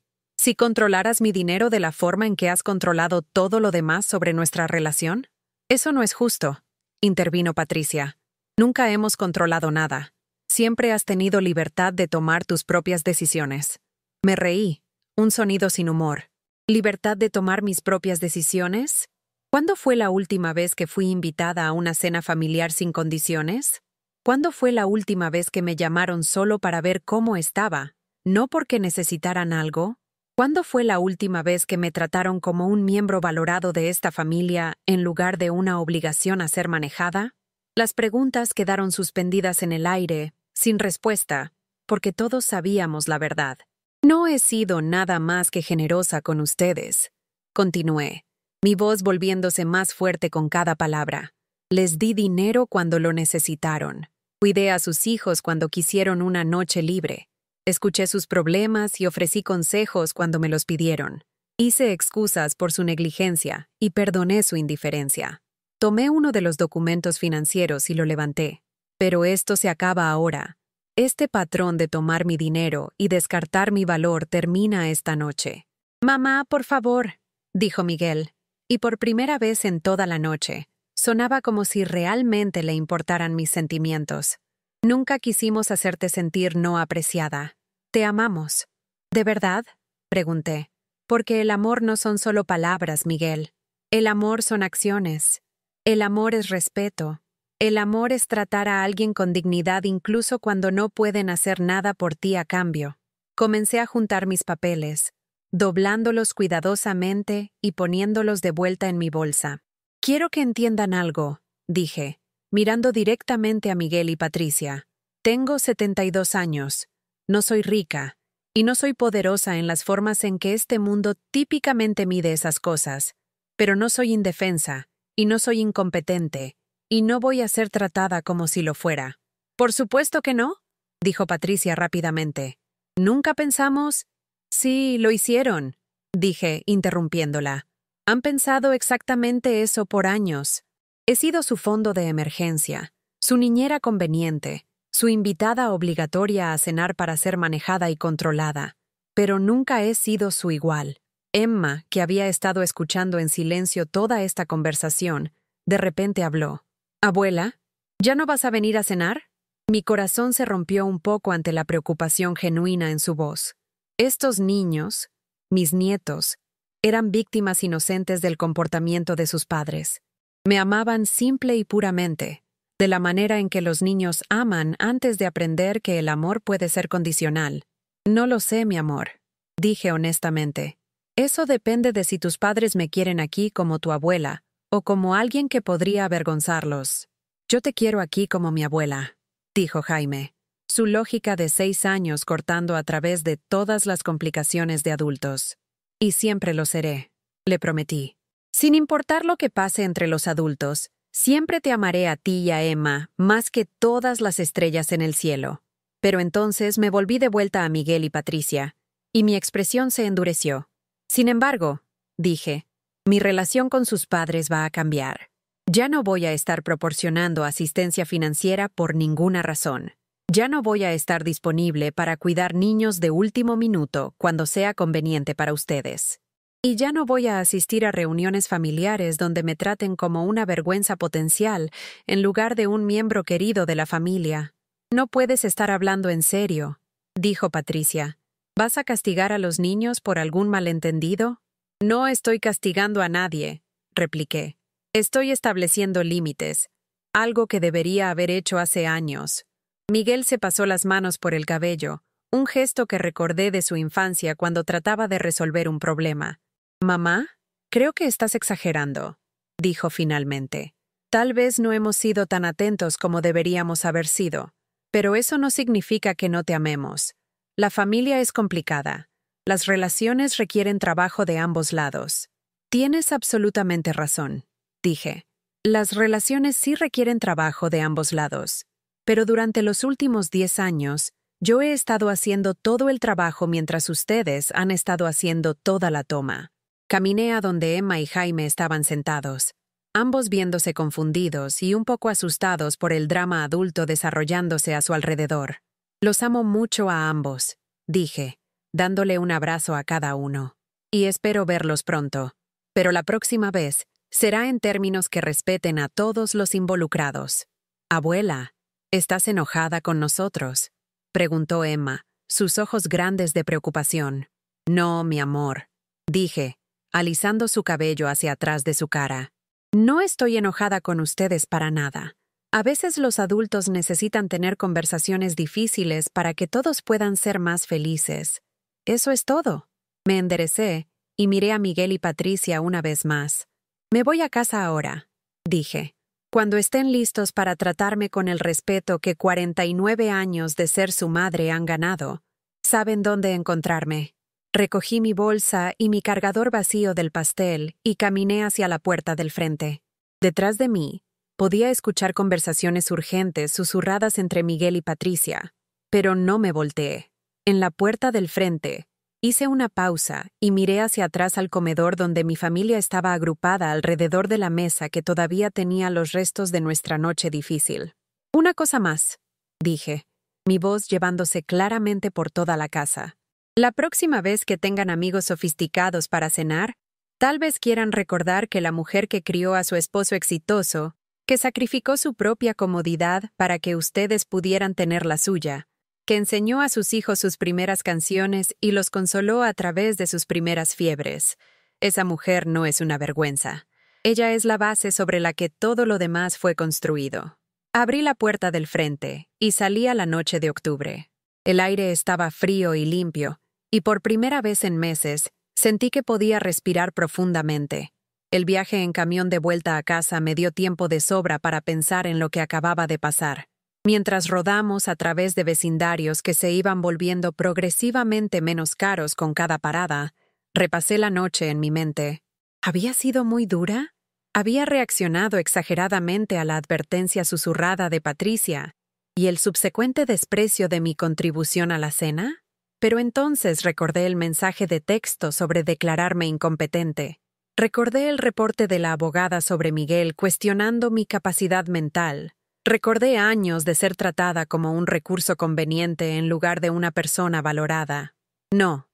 controlaras mi dinero de la forma en que has controlado todo lo demás sobre nuestra relación. Eso no es justo, intervino Patricia. Nunca hemos controlado nada. Siempre has tenido libertad de tomar tus propias decisiones. Me reí, un sonido sin humor. ¿Libertad de tomar mis propias decisiones? ¿Cuándo fue la última vez que fui invitada a una cena familiar sin condiciones? ¿Cuándo fue la última vez que me llamaron solo para ver cómo estaba, no porque necesitaran algo? ¿Cuándo fue la última vez que me trataron como un miembro valorado de esta familia en lugar de una obligación a ser manejada? Las preguntas quedaron suspendidas en el aire, sin respuesta, porque todos sabíamos la verdad. No he sido nada más que generosa con ustedes, continué, mi voz volviéndose más fuerte con cada palabra. Les di dinero cuando lo necesitaron. Cuidé a sus hijos cuando quisieron una noche libre. Escuché sus problemas y ofrecí consejos cuando me los pidieron. Hice excusas por su negligencia y perdoné su indiferencia. Tomé uno de los documentos financieros y lo levanté. Pero esto se acaba ahora. Este patrón de tomar mi dinero y descartar mi valor termina esta noche. «Mamá, por favor», dijo Miguel, y por primera vez en toda la noche, sonaba como si realmente le importaran mis sentimientos. «Nunca quisimos hacerte sentir no apreciada. Te amamos». «¿De verdad?», pregunté. «Porque el amor no son solo palabras, Miguel. El amor son acciones. El amor es respeto. El amor es tratar a alguien con dignidad incluso cuando no pueden hacer nada por ti a cambio». Comencé a juntar mis papeles, doblándolos cuidadosamente y poniéndolos de vuelta en mi bolsa. «Quiero que entiendan algo», dije, mirando directamente a Miguel y Patricia. «Tengo 72 años. No soy rica, y no soy poderosa en las formas en que este mundo típicamente mide esas cosas, pero no soy indefensa, y no soy incompetente, y no voy a ser tratada como si lo fuera». «Por supuesto que no», dijo Patricia rápidamente. «Nunca pensamos...» «Sí, lo hicieron», dije, interrumpiéndola. «Han pensado exactamente eso por años. He sido su fondo de emergencia, su niñera conveniente, su invitada obligatoria a cenar para ser manejada y controlada, pero nunca he sido su igual». Emma, que había estado escuchando en silencio toda esta conversación, de repente habló. «Abuela, ¿ya no vas a venir a cenar?». Mi corazón se rompió un poco ante la preocupación genuina en su voz. Estos niños, mis nietos, eran víctimas inocentes del comportamiento de sus padres. Me amaban simple y puramente, de la manera en que los niños aman antes de aprender que el amor puede ser condicional. «No lo sé, mi amor», dije honestamente. «Eso depende de si tus padres me quieren aquí como tu abuela o como alguien que podría avergonzarlos». «Yo te quiero aquí como mi abuela», dijo Jaime, su lógica de 6 años cortando a través de todas las complicaciones de adultos. «Y siempre lo seré», le prometí. «Sin importar lo que pase entre los adultos, siempre te amaré a ti y a Emma más que todas las estrellas en el cielo». Pero entonces me volví de vuelta a Miguel y Patricia, y mi expresión se endureció. «Sin embargo», dije, «mi relación con sus padres va a cambiar. Ya no voy a estar proporcionando asistencia financiera por ninguna razón. Ya no voy a estar disponible para cuidar niños de último minuto cuando sea conveniente para ustedes. Y ya no voy a asistir a reuniones familiares donde me traten como una vergüenza potencial en lugar de un miembro querido de la familia». «No puedes estar hablando en serio», dijo Patricia. «¿Vas a castigar a los niños por algún malentendido?» «No estoy castigando a nadie», repliqué. «Estoy estableciendo límites, algo que debería haber hecho hace años». Miguel se pasó las manos por el cabello, un gesto que recordé de su infancia cuando trataba de resolver un problema. «Mamá, creo que estás exagerando», dijo finalmente. «Tal vez no hemos sido tan atentos como deberíamos haber sido, pero eso no significa que no te amemos. La familia es complicada. Las relaciones requieren trabajo de ambos lados». «Tienes absolutamente razón», dije. «Las relaciones sí requieren trabajo de ambos lados. Pero durante los últimos 10 años, yo he estado haciendo todo el trabajo mientras ustedes han estado haciendo toda la toma». Caminé a donde Emma y Jaime estaban sentados, ambos viéndose confundidos y un poco asustados por el drama adulto desarrollándose a su alrededor. «Los amo mucho a ambos», dije, dándole un abrazo a cada uno. «Y espero verlos pronto. Pero la próxima vez será en términos que respeten a todos los involucrados». «Abuela, ¿estás enojada con nosotros?», preguntó Emma, sus ojos grandes de preocupación. «No, mi amor», dije, alisando su cabello hacia atrás de su cara. «No estoy enojada con ustedes para nada. A veces los adultos necesitan tener conversaciones difíciles para que todos puedan ser más felices. Eso es todo. Me enderecé y miré a Miguel y Patricia una vez más. «Me voy a casa ahora», dije. «Cuando estén listos para tratarme con el respeto que 49 años de ser su madre han ganado, saben dónde encontrarme». Recogí mi bolsa y mi cargador vacío del pastel y caminé hacia la puerta del frente. Detrás de mí, podía escuchar conversaciones urgentes susurradas entre Miguel y Patricia, pero no me volteé. En la puerta del frente, hice una pausa y miré hacia atrás al comedor donde mi familia estaba agrupada alrededor de la mesa que todavía tenía los restos de nuestra noche difícil. «Una cosa más», dije, mi voz llevándose claramente por toda la casa. «La próxima vez que tengan amigos sofisticados para cenar, tal vez quieran recordar que la mujer que crió a su esposo exitoso, que sacrificó su propia comodidad para que ustedes pudieran tener la suya, que enseñó a sus hijos sus primeras canciones y los consoló a través de sus primeras fiebres. Esa mujer no es una vergüenza. Ella es la base sobre la que todo lo demás fue construido». Abrí la puerta del frente y salí a la noche de octubre. El aire estaba frío y limpio, y por primera vez en meses sentí que podía respirar profundamente. El viaje en camión de vuelta a casa me dio tiempo de sobra para pensar en lo que acababa de pasar. Mientras rodamos a través de vecindarios que se iban volviendo progresivamente menos caros con cada parada, repasé la noche en mi mente. ¿Había sido muy dura? ¿Había reaccionado exageradamente a la advertencia susurrada de Patricia y el subsecuente desprecio de mi contribución a la cena? Pero entonces recordé el mensaje de texto sobre declararme incompetente. Recordé el reporte de la abogada sobre Miguel cuestionando mi capacidad mental. Recordé años de ser tratada como un recurso conveniente en lugar de una persona valorada. No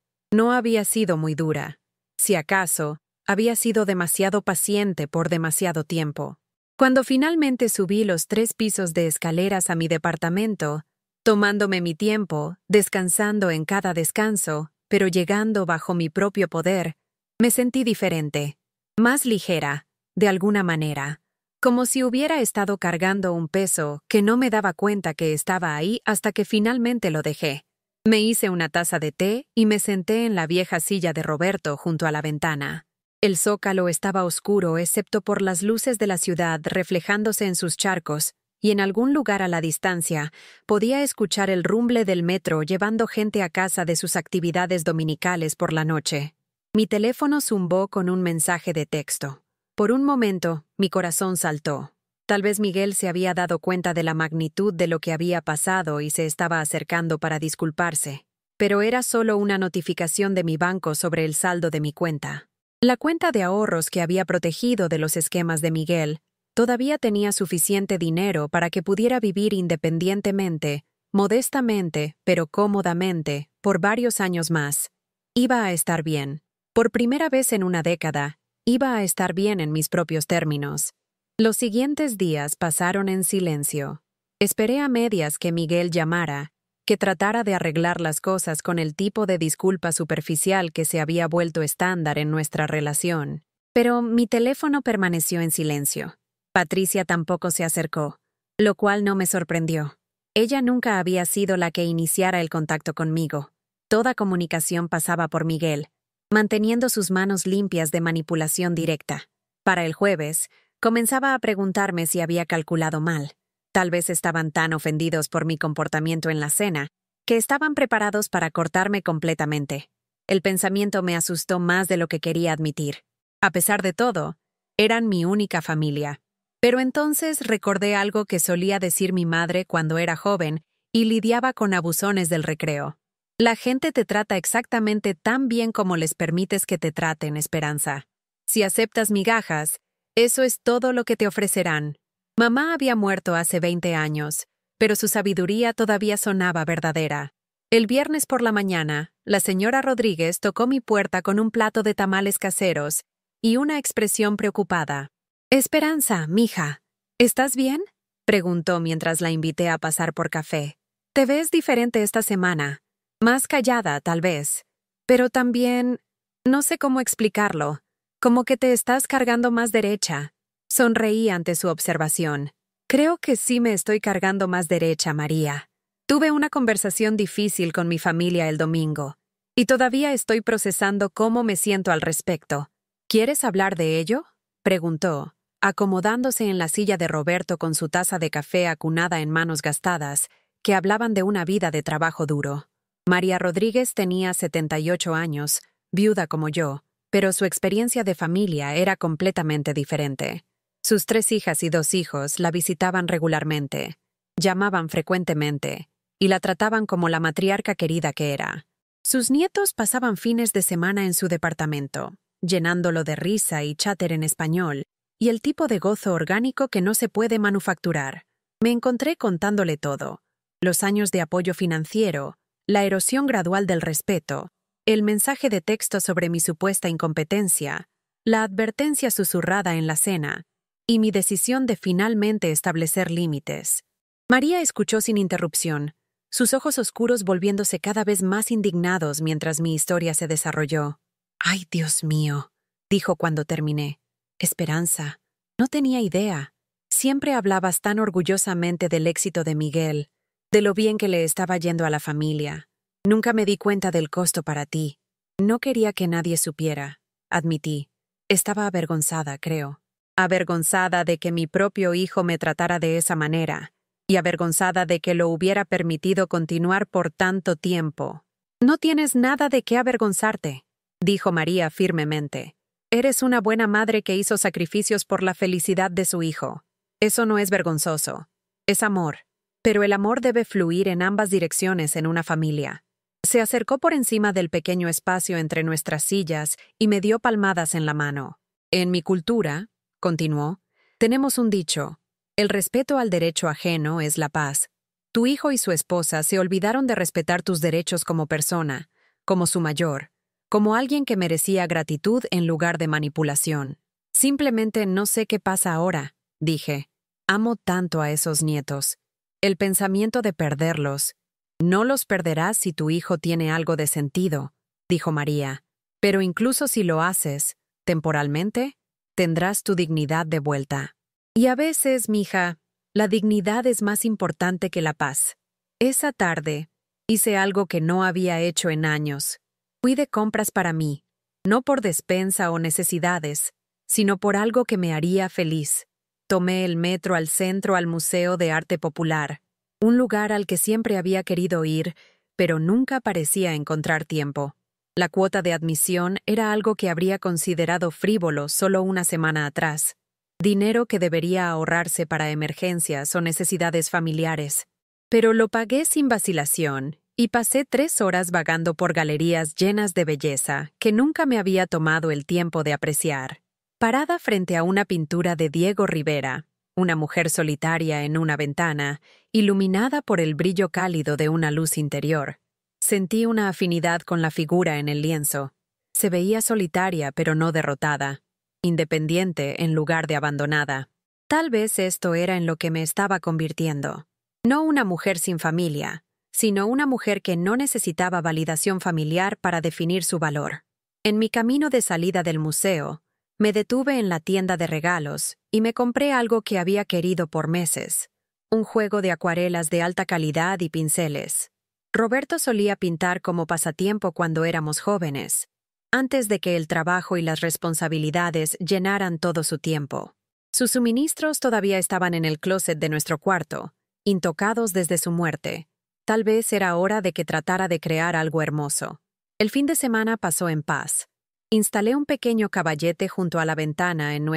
había sido muy dura. Si acaso, había sido demasiado paciente por demasiado tiempo. Cuando finalmente subí los 3 pisos de escaleras a mi departamento, tomándome mi tiempo, descansando en cada descanso, pero llegando bajo mi propio poder, me sentí diferente, más ligera, de alguna manera, como si hubiera estado cargando un peso que no me daba cuenta que estaba ahí hasta que finalmente lo dejé. Me hice una taza de té y me senté en la vieja silla de Roberto junto a la ventana. El zócalo estaba oscuro excepto por las luces de la ciudad reflejándose en sus charcos, y en algún lugar a la distancia podía escuchar el rumble del metro llevando gente a casa de sus actividades dominicales por la noche. Mi teléfono zumbó con un mensaje de texto. Por un momento, mi corazón saltó. Tal vez Miguel se había dado cuenta de la magnitud de lo que había pasado y se estaba acercando para disculparse. Pero era solo una notificación de mi banco sobre el saldo de mi cuenta. La cuenta de ahorros que había protegido de los esquemas de Miguel todavía tenía suficiente dinero para que pudiera vivir independientemente, modestamente, pero cómodamente, por varios años más. Iba a estar bien. Por primera vez en una década, iba a estar bien en mis propios términos. Los siguientes días pasaron en silencio. Esperé a medias que Miguel llamara, que tratara de arreglar las cosas con el tipo de disculpa superficial que se había vuelto estándar en nuestra relación. Pero mi teléfono permaneció en silencio. Patricia tampoco se acercó, lo cual no me sorprendió. Ella nunca había sido la que iniciara el contacto conmigo. Toda comunicación pasaba por Miguel, manteniendo sus manos limpias de manipulación directa. Para el jueves, comenzaba a preguntarme si había calculado mal. Tal vez estaban tan ofendidos por mi comportamiento en la cena, que estaban preparados para cortarme completamente. El pensamiento me asustó más de lo que quería admitir. A pesar de todo, eran mi única familia. Pero entonces recordé algo que solía decir mi madre cuando era joven y lidiaba con abusones del recreo. La gente te trata exactamente tan bien como les permites que te traten, Esperanza. Si aceptas migajas, eso es todo lo que te ofrecerán. Mamá había muerto hace 20 años, pero su sabiduría todavía sonaba verdadera. El viernes por la mañana, la señora Rodríguez tocó mi puerta con un plato de tamales caseros y una expresión preocupada. «Esperanza, mija, ¿estás bien?», preguntó mientras la invité a pasar por café. «Te ves diferente esta semana. Más callada, tal vez. Pero también, no sé cómo explicarlo, como que te estás cargando más derecha». Sonreí ante su observación. «Creo que sí me estoy cargando más derecha, María. Tuve una conversación difícil con mi familia el domingo. Y todavía estoy procesando cómo me siento al respecto. ¿Quieres hablar de ello?, preguntó, acomodándose en la silla de Roberto con su taza de café acunada en manos gastadas, que hablaban de una vida de trabajo duro. María Rodríguez tenía 78 años, viuda como yo, pero su experiencia de familia era completamente diferente. Sus 3 hijas y 2 hijos la visitaban regularmente, llamaban frecuentemente, y la trataban como la matriarca querida que era. Sus nietos pasaban fines de semana en su departamento, llenándolo de risa y cháter en español, y el tipo de gozo orgánico que no se puede manufacturar. Me encontré contándole todo: los años de apoyo financiero, la erosión gradual del respeto, el mensaje de texto sobre mi supuesta incompetencia, la advertencia susurrada en la cena, y mi decisión de finalmente establecer límites. María escuchó sin interrupción, sus ojos oscuros volviéndose cada vez más indignados mientras mi historia se desarrolló. «Ay, Dios mío», dijo cuando terminé. «Esperanza, no tenía idea. Siempre hablabas tan orgullosamente del éxito de Miguel, de lo bien que le estaba yendo a la familia. Nunca me di cuenta del costo para ti. No quería que nadie supiera», admití. Estaba avergonzada, creo. Avergonzada de que mi propio hijo me tratara de esa manera, y avergonzada de que lo hubiera permitido continuar por tanto tiempo. «No tienes nada de qué avergonzarte», dijo María firmemente. «Eres una buena madre que hizo sacrificios por la felicidad de su hijo. Eso no es vergonzoso. Es amor. Pero el amor debe fluir en ambas direcciones en una familia». Se acercó por encima del pequeño espacio entre nuestras sillas y me dio palmadas en la mano. «En mi cultura», continuó, «tenemos un dicho: el respeto al derecho ajeno es la paz. Tu hijo y su esposa se olvidaron de respetar tus derechos como persona, como su mayor, como alguien que merecía gratitud en lugar de manipulación. Simplemente no sé qué pasa ahora», dije. «Amo tanto a esos nietos. El pensamiento de perderlos». «No los perderás si tu hijo tiene algo de sentido», dijo María. «Pero incluso si lo haces, temporalmente, tendrás tu dignidad de vuelta. Y a veces, mija, la dignidad es más importante que la paz». Esa tarde, hice algo que no había hecho en años. Fui de compras para mí, no por despensa o necesidades, sino por algo que me haría feliz. Tomé el metro al centro al Museo de Arte Popular, un lugar al que siempre había querido ir, pero nunca parecía encontrar tiempo. La cuota de admisión era algo que habría considerado frívolo solo una semana atrás. Dinero que debería ahorrarse para emergencias o necesidades familiares. Pero lo pagué sin vacilación y pasé 3 horas vagando por galerías llenas de belleza que nunca me había tomado el tiempo de apreciar. Parada frente a una pintura de Diego Rivera, una mujer solitaria en una ventana, iluminada por el brillo cálido de una luz interior, sentí una afinidad con la figura en el lienzo. Se veía solitaria pero no derrotada, independiente en lugar de abandonada. Tal vez esto era en lo que me estaba convirtiendo. No una mujer sin familia, sino una mujer que no necesitaba validación familiar para definir su valor. En mi camino de salida del museo, me detuve en la tienda de regalos y me compré algo que había querido por meses: un juego de acuarelas de alta calidad y pinceles. Roberto solía pintar como pasatiempo cuando éramos jóvenes, antes de que el trabajo y las responsabilidades llenaran todo su tiempo. Sus suministros todavía estaban en el closet de nuestro cuarto, intocados desde su muerte. Tal vez era hora de que tratara de crear algo hermoso. El fin de semana pasó en paz. Instalé un pequeño caballete junto a la ventana en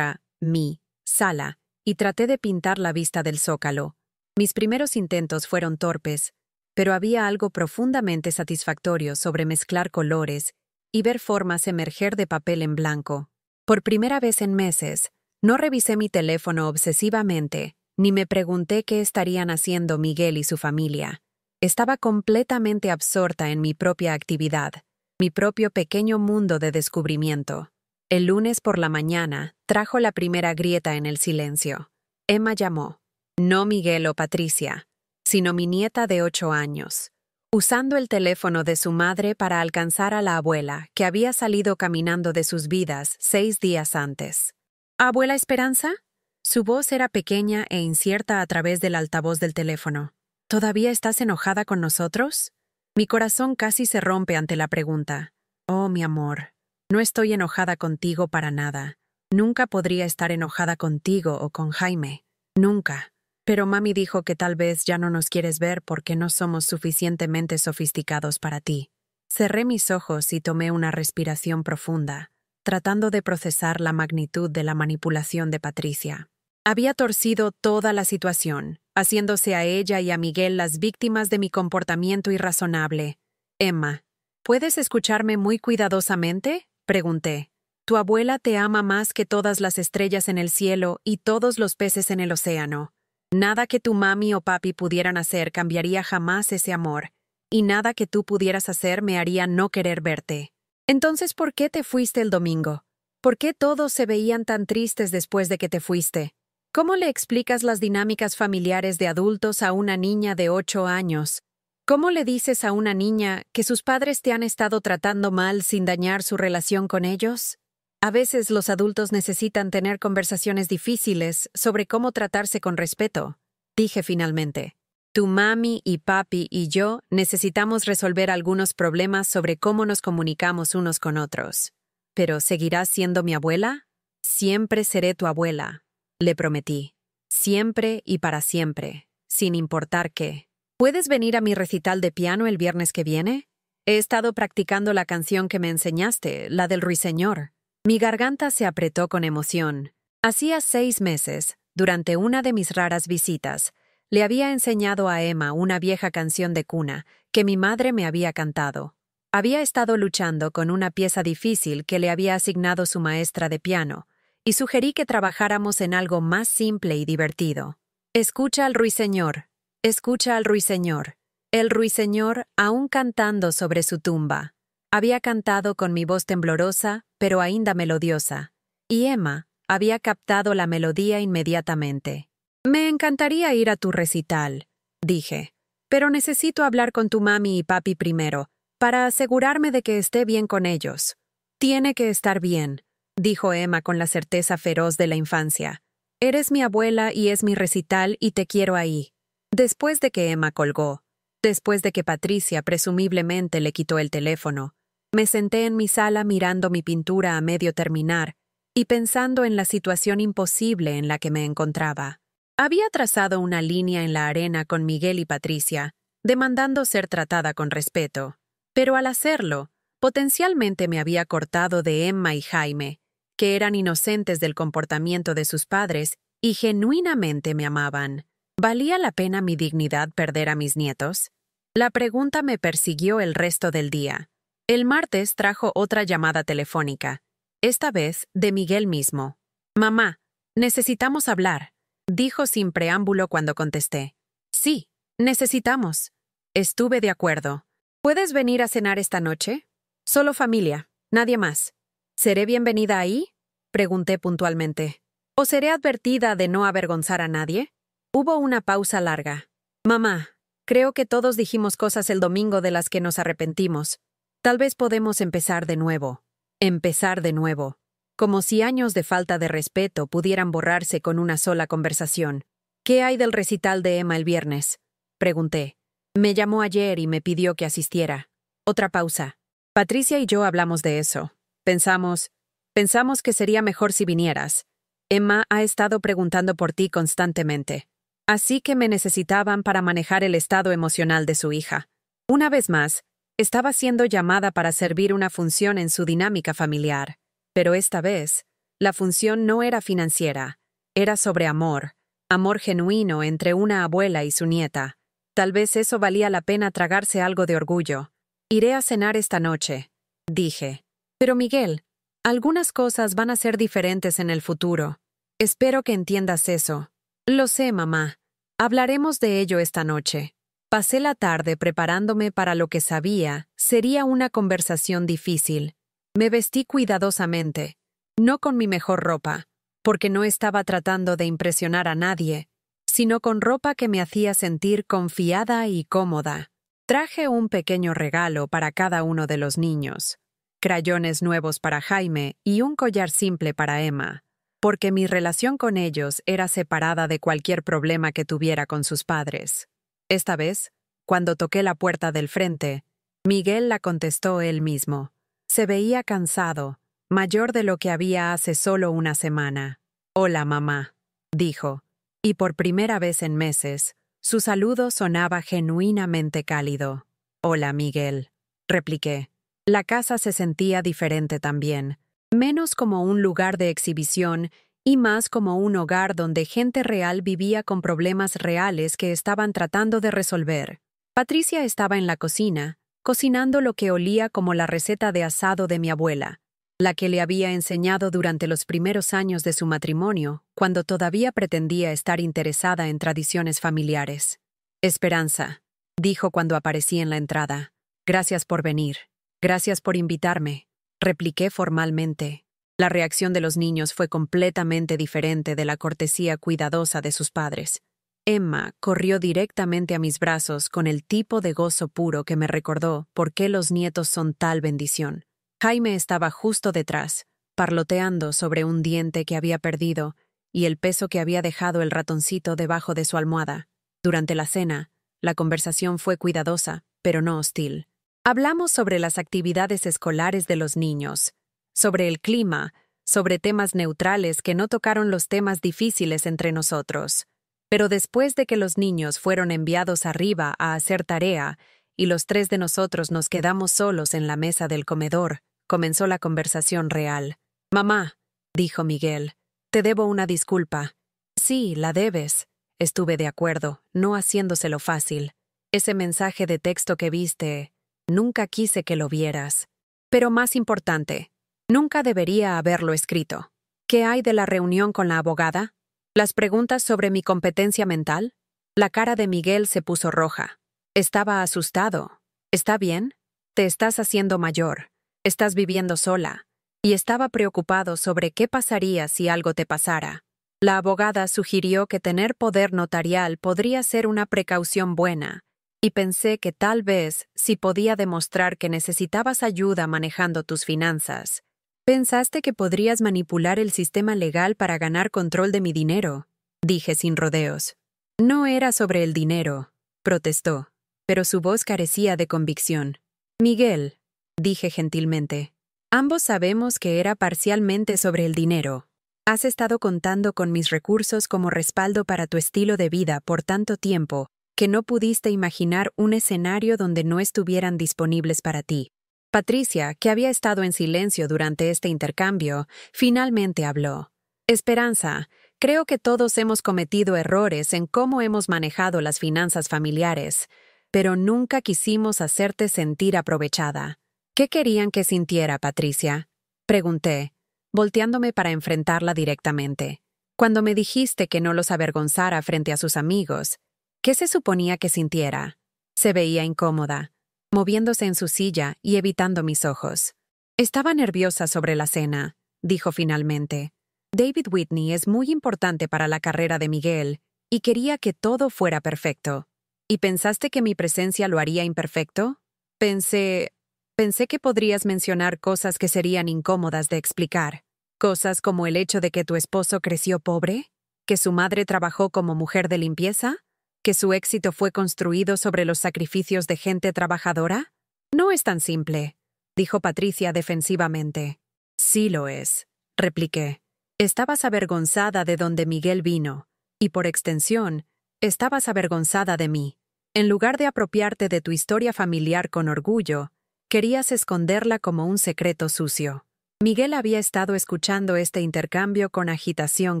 mi sala y traté de pintar la vista del zócalo. Mis primeros intentos fueron torpes, pero había algo profundamente satisfactorio sobre mezclar colores y ver formas emerger de papel en blanco. Por primera vez en meses, no revisé mi teléfono obsesivamente, ni me pregunté qué estarían haciendo Miguel y su familia. Estaba completamente absorta en mi propia actividad, mi propio pequeño mundo de descubrimiento. El lunes por la mañana trajo la primera grieta en el silencio. Emma llamó, no Miguel o Patricia, sino mi nieta de 8 años, usando el teléfono de su madre para alcanzar a la abuela, que había salido caminando de sus vidas 6 días antes. ¿Abuela Esperanza? Su voz era pequeña e incierta a través del altavoz del teléfono. ¿Todavía estás enojada con nosotros? Mi corazón casi se rompe ante la pregunta. Oh, mi amor, no estoy enojada contigo para nada. Nunca podría estar enojada contigo o con Jaime. Nunca. Pero mami dijo que tal vez ya no nos quieres ver porque no somos suficientemente sofisticados para ti. Cerré mis ojos y tomé una respiración profunda, tratando de procesar la magnitud de la manipulación de Patricia. Había torcido toda la situación, haciéndose a ella y a Miguel las víctimas de mi comportamiento irrazonable. Emma, ¿puedes escucharme muy cuidadosamente?, pregunté. Tu abuela te ama más que todas las estrellas en el cielo y todos los peces en el océano. Nada que tu mami o papi pudieran hacer cambiaría jamás ese amor, y nada que tú pudieras hacer me haría no querer verte. Entonces, ¿por qué te fuiste el domingo? ¿Por qué todos se veían tan tristes después de que te fuiste? ¿Cómo le explicas las dinámicas familiares de adultos a una niña de 8 años? ¿Cómo le dices a una niña que sus padres te han estado tratando mal sin dañar su relación con ellos? A veces los adultos necesitan tener conversaciones difíciles sobre cómo tratarse con respeto, dije finalmente. Tu mami y papi y yo necesitamos resolver algunos problemas sobre cómo nos comunicamos unos con otros. ¿Pero seguirás siendo mi abuela? Siempre seré tu abuela, le prometí. Siempre y para siempre, sin importar qué. ¿Puedes venir a mi recital de piano el viernes que viene? He estado practicando la canción que me enseñaste, la del Ruiseñor. Mi garganta se apretó con emoción. Hacía 6 meses, durante una de mis raras visitas, le había enseñado a Emma una vieja canción de cuna que mi madre me había cantado. Había estado luchando con una pieza difícil que le había asignado su maestra de piano, y sugerí que trabajáramos en algo más simple y divertido. Escucha al ruiseñor, escucha al ruiseñor. El ruiseñor aún cantando sobre su tumba. Había cantado con mi voz temblorosa, pero ainda melodiosa, y Emma había captado la melodía inmediatamente. Me encantaría ir a tu recital, dije, pero necesito hablar con tu mami y papi primero, para asegurarme de que esté bien con ellos. Tiene que estar bien, dijo Emma con la certeza feroz de la infancia. Eres mi abuela y es mi recital y te quiero ahí. Después de que Emma colgó, después de que Patricia presumiblemente le quitó el teléfono, me senté en mi sala mirando mi pintura a medio terminar y pensando en la situación imposible en la que me encontraba. Había trazado una línea en la arena con Miguel y Patricia, demandando ser tratada con respeto, pero al hacerlo, potencialmente me había cortado de Emma y Jaime, que eran inocentes del comportamiento de sus padres y genuinamente me amaban. ¿Valía la pena mi dignidad perder a mis nietos? La pregunta me persiguió el resto del día. El martes trajo otra llamada telefónica, esta vez de Miguel mismo. «Mamá, necesitamos hablar», dijo sin preámbulo cuando contesté. «Sí, necesitamos». Estuve de acuerdo. ¿Puedes venir a cenar esta noche? Solo familia, nadie más. ¿Seré bienvenida ahí?, pregunté puntualmente. ¿O seré advertida de no avergonzar a nadie? Hubo una pausa larga. «Mamá, creo que todos dijimos cosas el domingo de las que nos arrepentimos. Tal vez podemos empezar de nuevo. Empezar de nuevo. Como si años de falta de respeto pudieran borrarse con una sola conversación. ¿Qué hay del recital de Emma el viernes?, pregunté. Me llamó ayer y me pidió que asistiera. Otra pausa. Patricia y yo hablamos de eso. Pensamos que sería mejor si vinieras. Emma ha estado preguntando por ti constantemente. Así que me necesitaban para manejar el estado emocional de su hija. Una vez más, estaba siendo llamada para servir una función en su dinámica familiar, pero esta vez, la función no era financiera, era sobre amor, amor genuino entre una abuela y su nieta. Tal vez eso valía la pena tragarse algo de orgullo. Iré a cenar esta noche, dije. Pero Miguel, algunas cosas van a ser diferentes en el futuro. Espero que entiendas eso. Lo sé, mamá. Hablaremos de ello esta noche. Pasé la tarde preparándome para lo que sabía sería una conversación difícil. Me vestí cuidadosamente, no con mi mejor ropa, porque no estaba tratando de impresionar a nadie, sino con ropa que me hacía sentir confiada y cómoda. Traje un pequeño regalo para cada uno de los niños, crayones nuevos para Jaime y un collar simple para Emma, porque mi relación con ellos era separada de cualquier problema que tuviera con sus padres. Esta vez, cuando toqué la puerta del frente, Miguel la contestó él mismo. Se veía cansado, mayor de lo que había hace solo una semana. «Hola, mamá», dijo, y por primera vez en meses, su saludo sonaba genuinamente cálido. «Hola, Miguel», repliqué. La casa se sentía diferente también, menos como un lugar de exhibición y más como un hogar donde gente real vivía con problemas reales que estaban tratando de resolver. Patricia estaba en la cocina, cocinando lo que olía como la receta de asado de mi abuela, la que le había enseñado durante los primeros años de su matrimonio, cuando todavía pretendía estar interesada en tradiciones familiares. «Esperanza», dijo cuando aparecí en la entrada. «Gracias por venir. Gracias por invitarme», repliqué formalmente. La reacción de los niños fue completamente diferente de la cortesía cuidadosa de sus padres. Emma corrió directamente a mis brazos con el tipo de gozo puro que me recordó por qué los nietos son tal bendición. Jaime estaba justo detrás, parloteando sobre un diente que había perdido y el peso que había dejado el ratoncito debajo de su almohada. Durante la cena, la conversación fue cuidadosa, pero no hostil. Hablamos sobre las actividades escolares de los niños, sobre el clima, sobre temas neutrales que no tocaron los temas difíciles entre nosotros. Pero después de que los niños fueron enviados arriba a hacer tarea y los tres de nosotros nos quedamos solos en la mesa del comedor, comenzó la conversación real. «Mamá», dijo Miguel, «te debo una disculpa». «Sí, la debes». Estuve de acuerdo, no haciéndoselo fácil. «Ese mensaje de texto que viste, nunca quise que lo vieras. Pero más importante, nunca debería haberlo escrito. ¿Qué hay de la reunión con la abogada? ¿Las preguntas sobre mi competencia mental?» La cara de Miguel se puso roja. Estaba asustado. «¿Está bien? Te estás haciendo mayor. Estás viviendo sola». Y estaba preocupado sobre qué pasaría si algo te pasara. La abogada sugirió que tener poder notarial podría ser una precaución buena, y pensé que tal vez, si podía demostrar que necesitabas ayuda manejando tus finanzas, «¿Pensaste que podrías manipular el sistema legal para ganar control de mi dinero?», dije sin rodeos. «No era sobre el dinero», protestó, pero su voz carecía de convicción. «Miguel», dije gentilmente, «ambos sabemos que era parcialmente sobre el dinero. Has estado contando con mis recursos como respaldo para tu estilo de vida por tanto tiempo que no pudiste imaginar un escenario donde no estuvieran disponibles para ti». Patricia, que había estado en silencio durante este intercambio, finalmente habló. «Esperanza, creo que todos hemos cometido errores en cómo hemos manejado las finanzas familiares, pero nunca quisimos hacerte sentir aprovechada». «¿Qué querían que sintiera, Patricia?», pregunté, volteándome para enfrentarla directamente. «Cuando me dijiste que no los avergonzara frente a sus amigos, ¿qué se suponía que sintiera?». Se veía incómoda, moviéndose en su silla y evitando mis ojos. «Estaba nerviosa sobre la cena», dijo finalmente. «David Whitney es muy importante para la carrera de Miguel y quería que todo fuera perfecto». «¿Y pensaste que mi presencia lo haría imperfecto?». Pensé que podrías mencionar cosas que serían incómodas de explicar. Cosas como el hecho de que tu esposo creció pobre, que su madre trabajó como mujer de limpieza, que su éxito fue construido sobre los sacrificios de gente trabajadora. «No es tan simple», dijo Patricia defensivamente. «Sí lo es», repliqué. «Estabas avergonzada de donde Miguel vino, y por extensión, estabas avergonzada de mí. En lugar de apropiarte de tu historia familiar con orgullo, querías esconderla como un secreto sucio». Miguel había estado escuchando este intercambio con agitación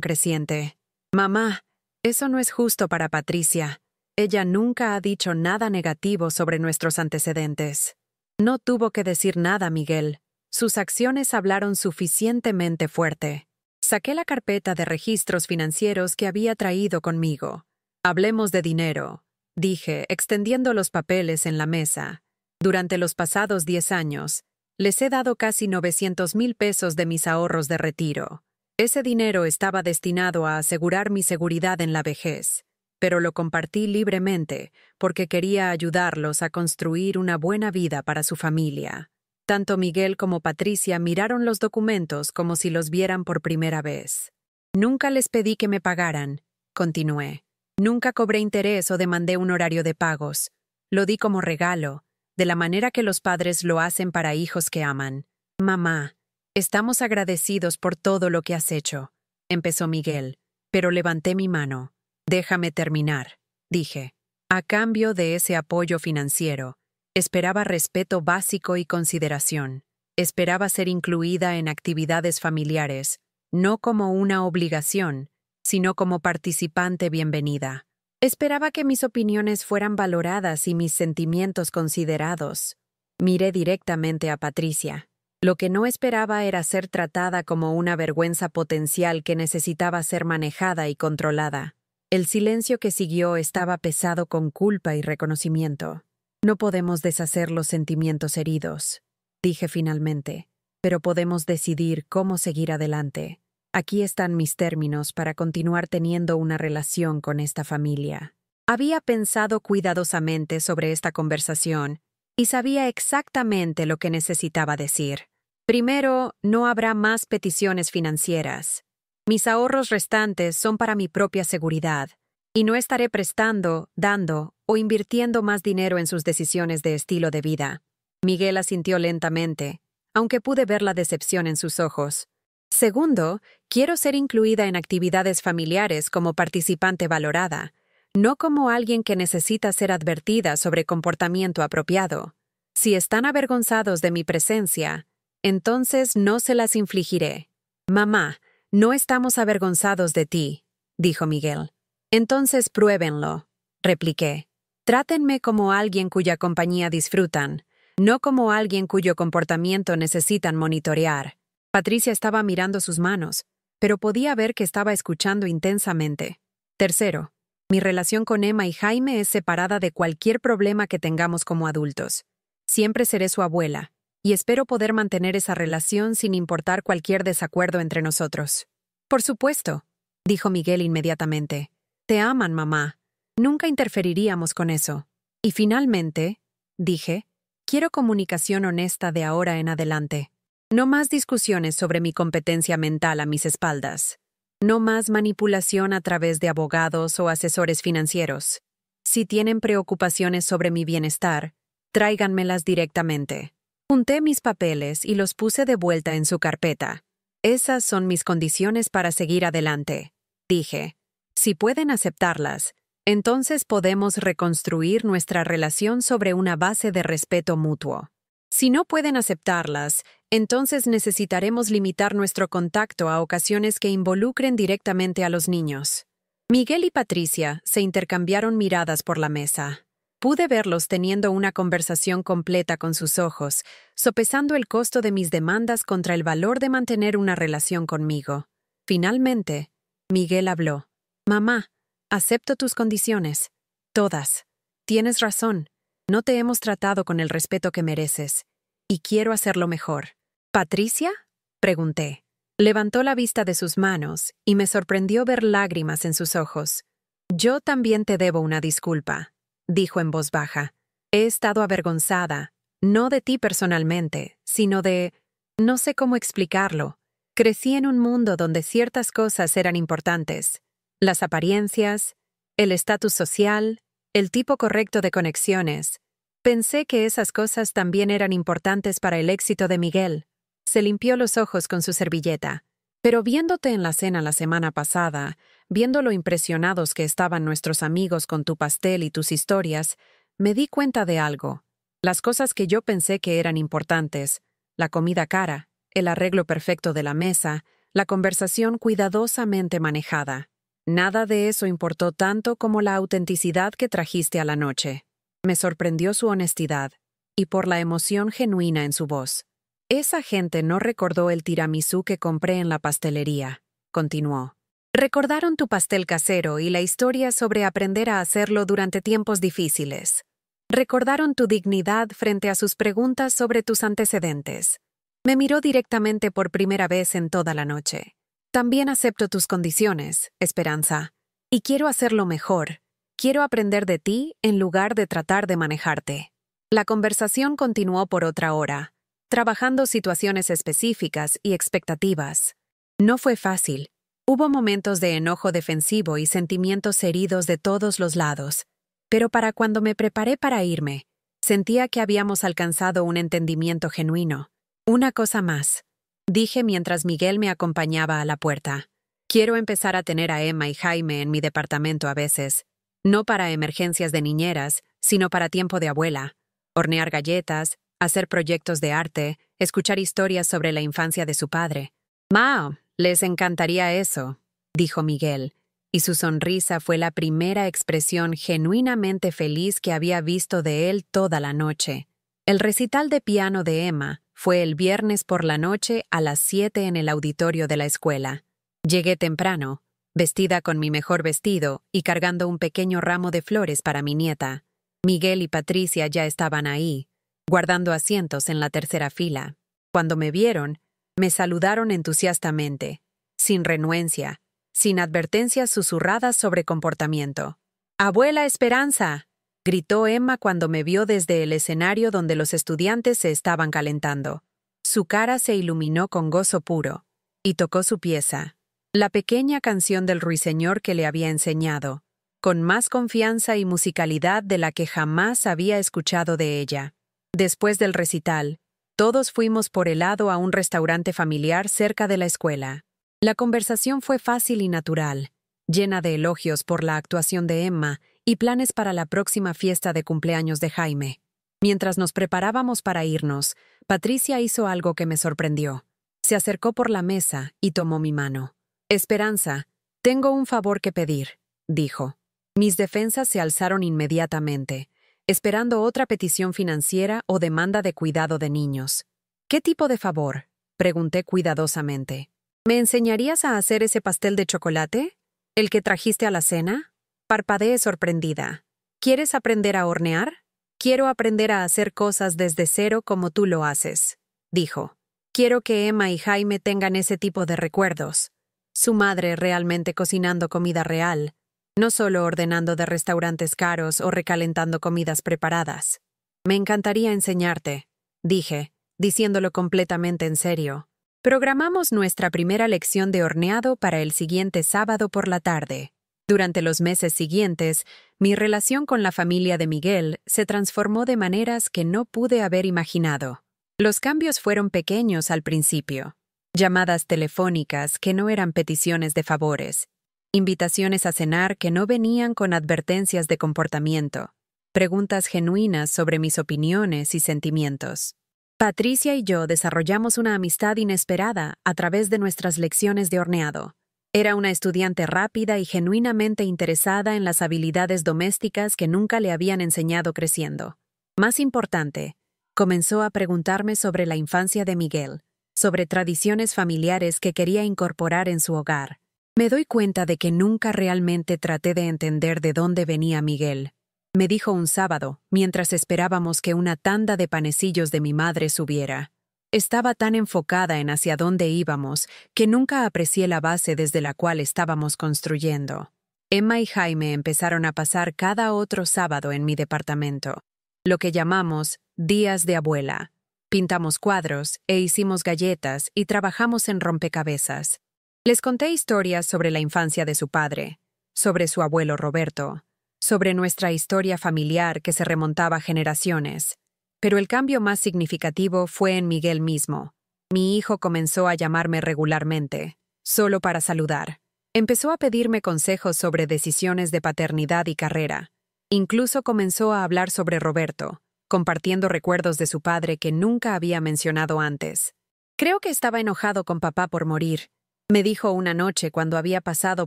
creciente. «Mamá, eso no es justo para Patricia. Ella nunca ha dicho nada negativo sobre nuestros antecedentes». «No tuvo que decir nada, Miguel. Sus acciones hablaron suficientemente fuerte». Saqué la carpeta de registros financieros que había traído conmigo. «Hablemos de dinero», dije, extendiendo los papeles en la mesa. «Durante los pasados 10 años, les he dado casi 900,000 pesos de mis ahorros de retiro. Ese dinero estaba destinado a asegurar mi seguridad en la vejez, pero lo compartí libremente porque quería ayudarlos a construir una buena vida para su familia». Tanto Miguel como Patricia miraron los documentos como si los vieran por primera vez. «Nunca les pedí que me pagaran», continué. «Nunca cobré interés o demandé un horario de pagos. Lo di como regalo. de la manera que los padres lo hacen para hijos que aman. Mamá, estamos agradecidos por todo lo que has hecho, empezó Miguel, pero levanté mi mano. Déjame terminar, dije. A cambio de ese apoyo financiero, esperaba respeto básico y consideración. Esperaba ser incluida en actividades familiares, no como una obligación, sino como participante bienvenida. Esperaba que mis opiniones fueran valoradas y mis sentimientos considerados. Miré directamente a Patricia. Lo que no esperaba era ser tratada como una vergüenza potencial que necesitaba ser manejada y controlada. El silencio que siguió estaba pesado con culpa y reconocimiento. No podemos deshacer los sentimientos heridos, dije finalmente, pero podemos decidir cómo seguir adelante. Aquí están mis términos para continuar teniendo una relación con esta familia. Había pensado cuidadosamente sobre esta conversación y sabía exactamente lo que necesitaba decir. Primero, no habrá más peticiones financieras. Mis ahorros restantes son para mi propia seguridad, y no estaré prestando, dando o invirtiendo más dinero en sus decisiones de estilo de vida. Miguel asintió lentamente, aunque pude ver la decepción en sus ojos. Segundo, quiero ser incluida en actividades familiares como participante valorada, no como alguien que necesita ser advertida sobre comportamiento apropiado. Si están avergonzados de mi presencia, entonces no se las infligiré. Mamá, no estamos avergonzados de ti, dijo Miguel. Entonces pruébenlo, repliqué. Trátenme como alguien cuya compañía disfrutan, no como alguien cuyo comportamiento necesitan monitorear. Patricia estaba mirando sus manos, pero podía ver que estaba escuchando intensamente. Tercero, mi relación con Emma y Jaime es separada de cualquier problema que tengamos como adultos. Siempre seré su abuela, y espero poder mantener esa relación sin importar cualquier desacuerdo entre nosotros. Por supuesto, dijo Miguel inmediatamente. Te aman, mamá. Nunca interferiríamos con eso. Y finalmente, dije, quiero comunicación honesta de ahora en adelante. No más discusiones sobre mi competencia mental a mis espaldas. No más manipulación a través de abogados o asesores financieros. Si tienen preocupaciones sobre mi bienestar, tráiganmelas directamente. Junté mis papeles y los puse de vuelta en su carpeta. Esas son mis condiciones para seguir adelante, dije. Si pueden aceptarlas, entonces podemos reconstruir nuestra relación sobre una base de respeto mutuo. Si no pueden aceptarlas, entonces necesitaremos limitar nuestro contacto a ocasiones que involucren directamente a los niños. Miguel y Patricia se intercambiaron miradas por la mesa. Pude verlos teniendo una conversación completa con sus ojos, sopesando el costo de mis demandas contra el valor de mantener una relación conmigo. Finalmente, Miguel habló. Mamá, acepto tus condiciones. Todas. Tienes razón. No te hemos tratado con el respeto que mereces. Y quiero hacerlo mejor. ¿Patricia? Pregunté. Levantó la vista de sus manos y me sorprendió ver lágrimas en sus ojos. Yo también te debo una disculpa, dijo en voz baja. He estado avergonzada, no de ti personalmente, sino de... no sé cómo explicarlo. Crecí en un mundo donde ciertas cosas eran importantes. Las apariencias, el estatus social, el tipo correcto de conexiones. Pensé que esas cosas también eran importantes para el éxito de Miguel. Se limpió los ojos con su servilleta. Pero viéndote en la cena la semana pasada, viendo lo impresionados que estaban nuestros amigos con tu pastel y tus historias, me di cuenta de algo. Las cosas que yo pensé que eran importantes, la comida cara, el arreglo perfecto de la mesa, la conversación cuidadosamente manejada. Nada de eso importó tanto como la autenticidad que trajiste a la noche. Me sorprendió su honestidad, y por la emoción genuina en su voz. Esa gente no recordó el tiramisú que compré en la pastelería, continuó. Recordaron tu pastel casero y la historia sobre aprender a hacerlo durante tiempos difíciles. Recordaron tu dignidad frente a sus preguntas sobre tus antecedentes. Me miró directamente por primera vez en toda la noche. También acepto tus condiciones, Esperanza, y quiero hacerlo mejor. Quiero aprender de ti en lugar de tratar de manejarte. La conversación continuó por otra hora, trabajando situaciones específicas y expectativas. No fue fácil. Hubo momentos de enojo defensivo y sentimientos heridos de todos los lados. Pero para cuando me preparé para irme, Sentía que habíamos alcanzado un entendimiento genuino. Una cosa más, dije mientras Miguel me acompañaba a la puerta. Quiero empezar a tener a Emma y Jaime en mi departamento a veces. No para emergencias de niñeras, sino para tiempo de abuela. Hornear galletas, hacer proyectos de arte, escuchar historias sobre la infancia de su padre. «Mao, les encantaría eso», dijo Miguel, y su sonrisa fue la primera expresión genuinamente feliz que había visto de él toda la noche. El recital de piano de Emma fue el viernes por la noche a las 7 en el auditorio de la escuela. Llegué temprano, vestida con mi mejor vestido y cargando un pequeño ramo de flores para mi nieta. Miguel y Patricia ya estaban ahí, guardando asientos en la tercera fila. Cuando me vieron, me saludaron entusiastamente, sin renuencia, sin advertencias susurradas sobre comportamiento. «¡Abuela Esperanza!», gritó Emma cuando me vio desde el escenario donde los estudiantes se estaban calentando. Su cara se iluminó con gozo puro, y tocó su pieza, la pequeña canción del ruiseñor que le había enseñado, con más confianza y musicalidad de la que jamás había escuchado de ella. Después del recital, todos fuimos por helado a un restaurante familiar cerca de la escuela. La conversación fue fácil y natural, llena de elogios por la actuación de Emma y planes para la próxima fiesta de cumpleaños de Jaime. Mientras nos preparábamos para irnos, Patricia hizo algo que me sorprendió. Se acercó por la mesa y tomó mi mano. «Esperanza, tengo un favor que pedir», dijo. Mis defensas se alzaron inmediatamente, esperando otra petición financiera o demanda de cuidado de niños. «¿Qué tipo de favor?», pregunté cuidadosamente. «¿Me enseñarías a hacer ese pastel de chocolate? ¿El que trajiste a la cena?». Parpadeé sorprendida. «¿Quieres aprender a hornear?». «Quiero aprender a hacer cosas desde cero como tú lo haces», dijo. «Quiero que Emma y Jaime tengan ese tipo de recuerdos. Su madre realmente cocinando comida real, no solo ordenando de restaurantes caros o recalentando comidas preparadas». «Me encantaría enseñarte», dije, diciéndolo completamente en serio. Programamos nuestra primera lección de horneado para el siguiente sábado por la tarde. Durante los meses siguientes, mi relación con la familia de Miguel se transformó de maneras que no pude haber imaginado. Los cambios fueron pequeños al principio. Llamadas telefónicas que no eran peticiones de favores. Invitaciones a cenar que no venían con advertencias de comportamiento. Preguntas genuinas sobre mis opiniones y sentimientos. Patricia y yo desarrollamos una amistad inesperada a través de nuestras lecciones de horneado. Era una estudiante rápida y genuinamente interesada en las habilidades domésticas que nunca le habían enseñado creciendo. Más importante, comenzó a preguntarme sobre la infancia de Miguel, sobre tradiciones familiares que quería incorporar en su hogar. Me doy cuenta de que nunca realmente traté de entender de dónde venía Miguel, me dijo un sábado, mientras esperábamos que una tanda de panecillos de mi madre subiera. Estaba tan enfocada en hacia dónde íbamos que nunca aprecié la base desde la cual estábamos construyendo. Emma y Jaime empezaron a pasar cada otro sábado en mi departamento, lo que llamamos días de abuela. Pintamos cuadros e hicimos galletas y trabajamos en rompecabezas. Les conté historias sobre la infancia de su padre, sobre su abuelo Roberto, sobre nuestra historia familiar que se remontaba a generaciones. Pero el cambio más significativo fue en Miguel mismo. Mi hijo comenzó a llamarme regularmente, solo para saludar. Empezó a pedirme consejos sobre decisiones de paternidad y carrera. Incluso comenzó a hablar sobre Roberto, compartiendo recuerdos de su padre que nunca había mencionado antes. «Creo que estaba enojado con papá por morir», me dijo una noche cuando había pasado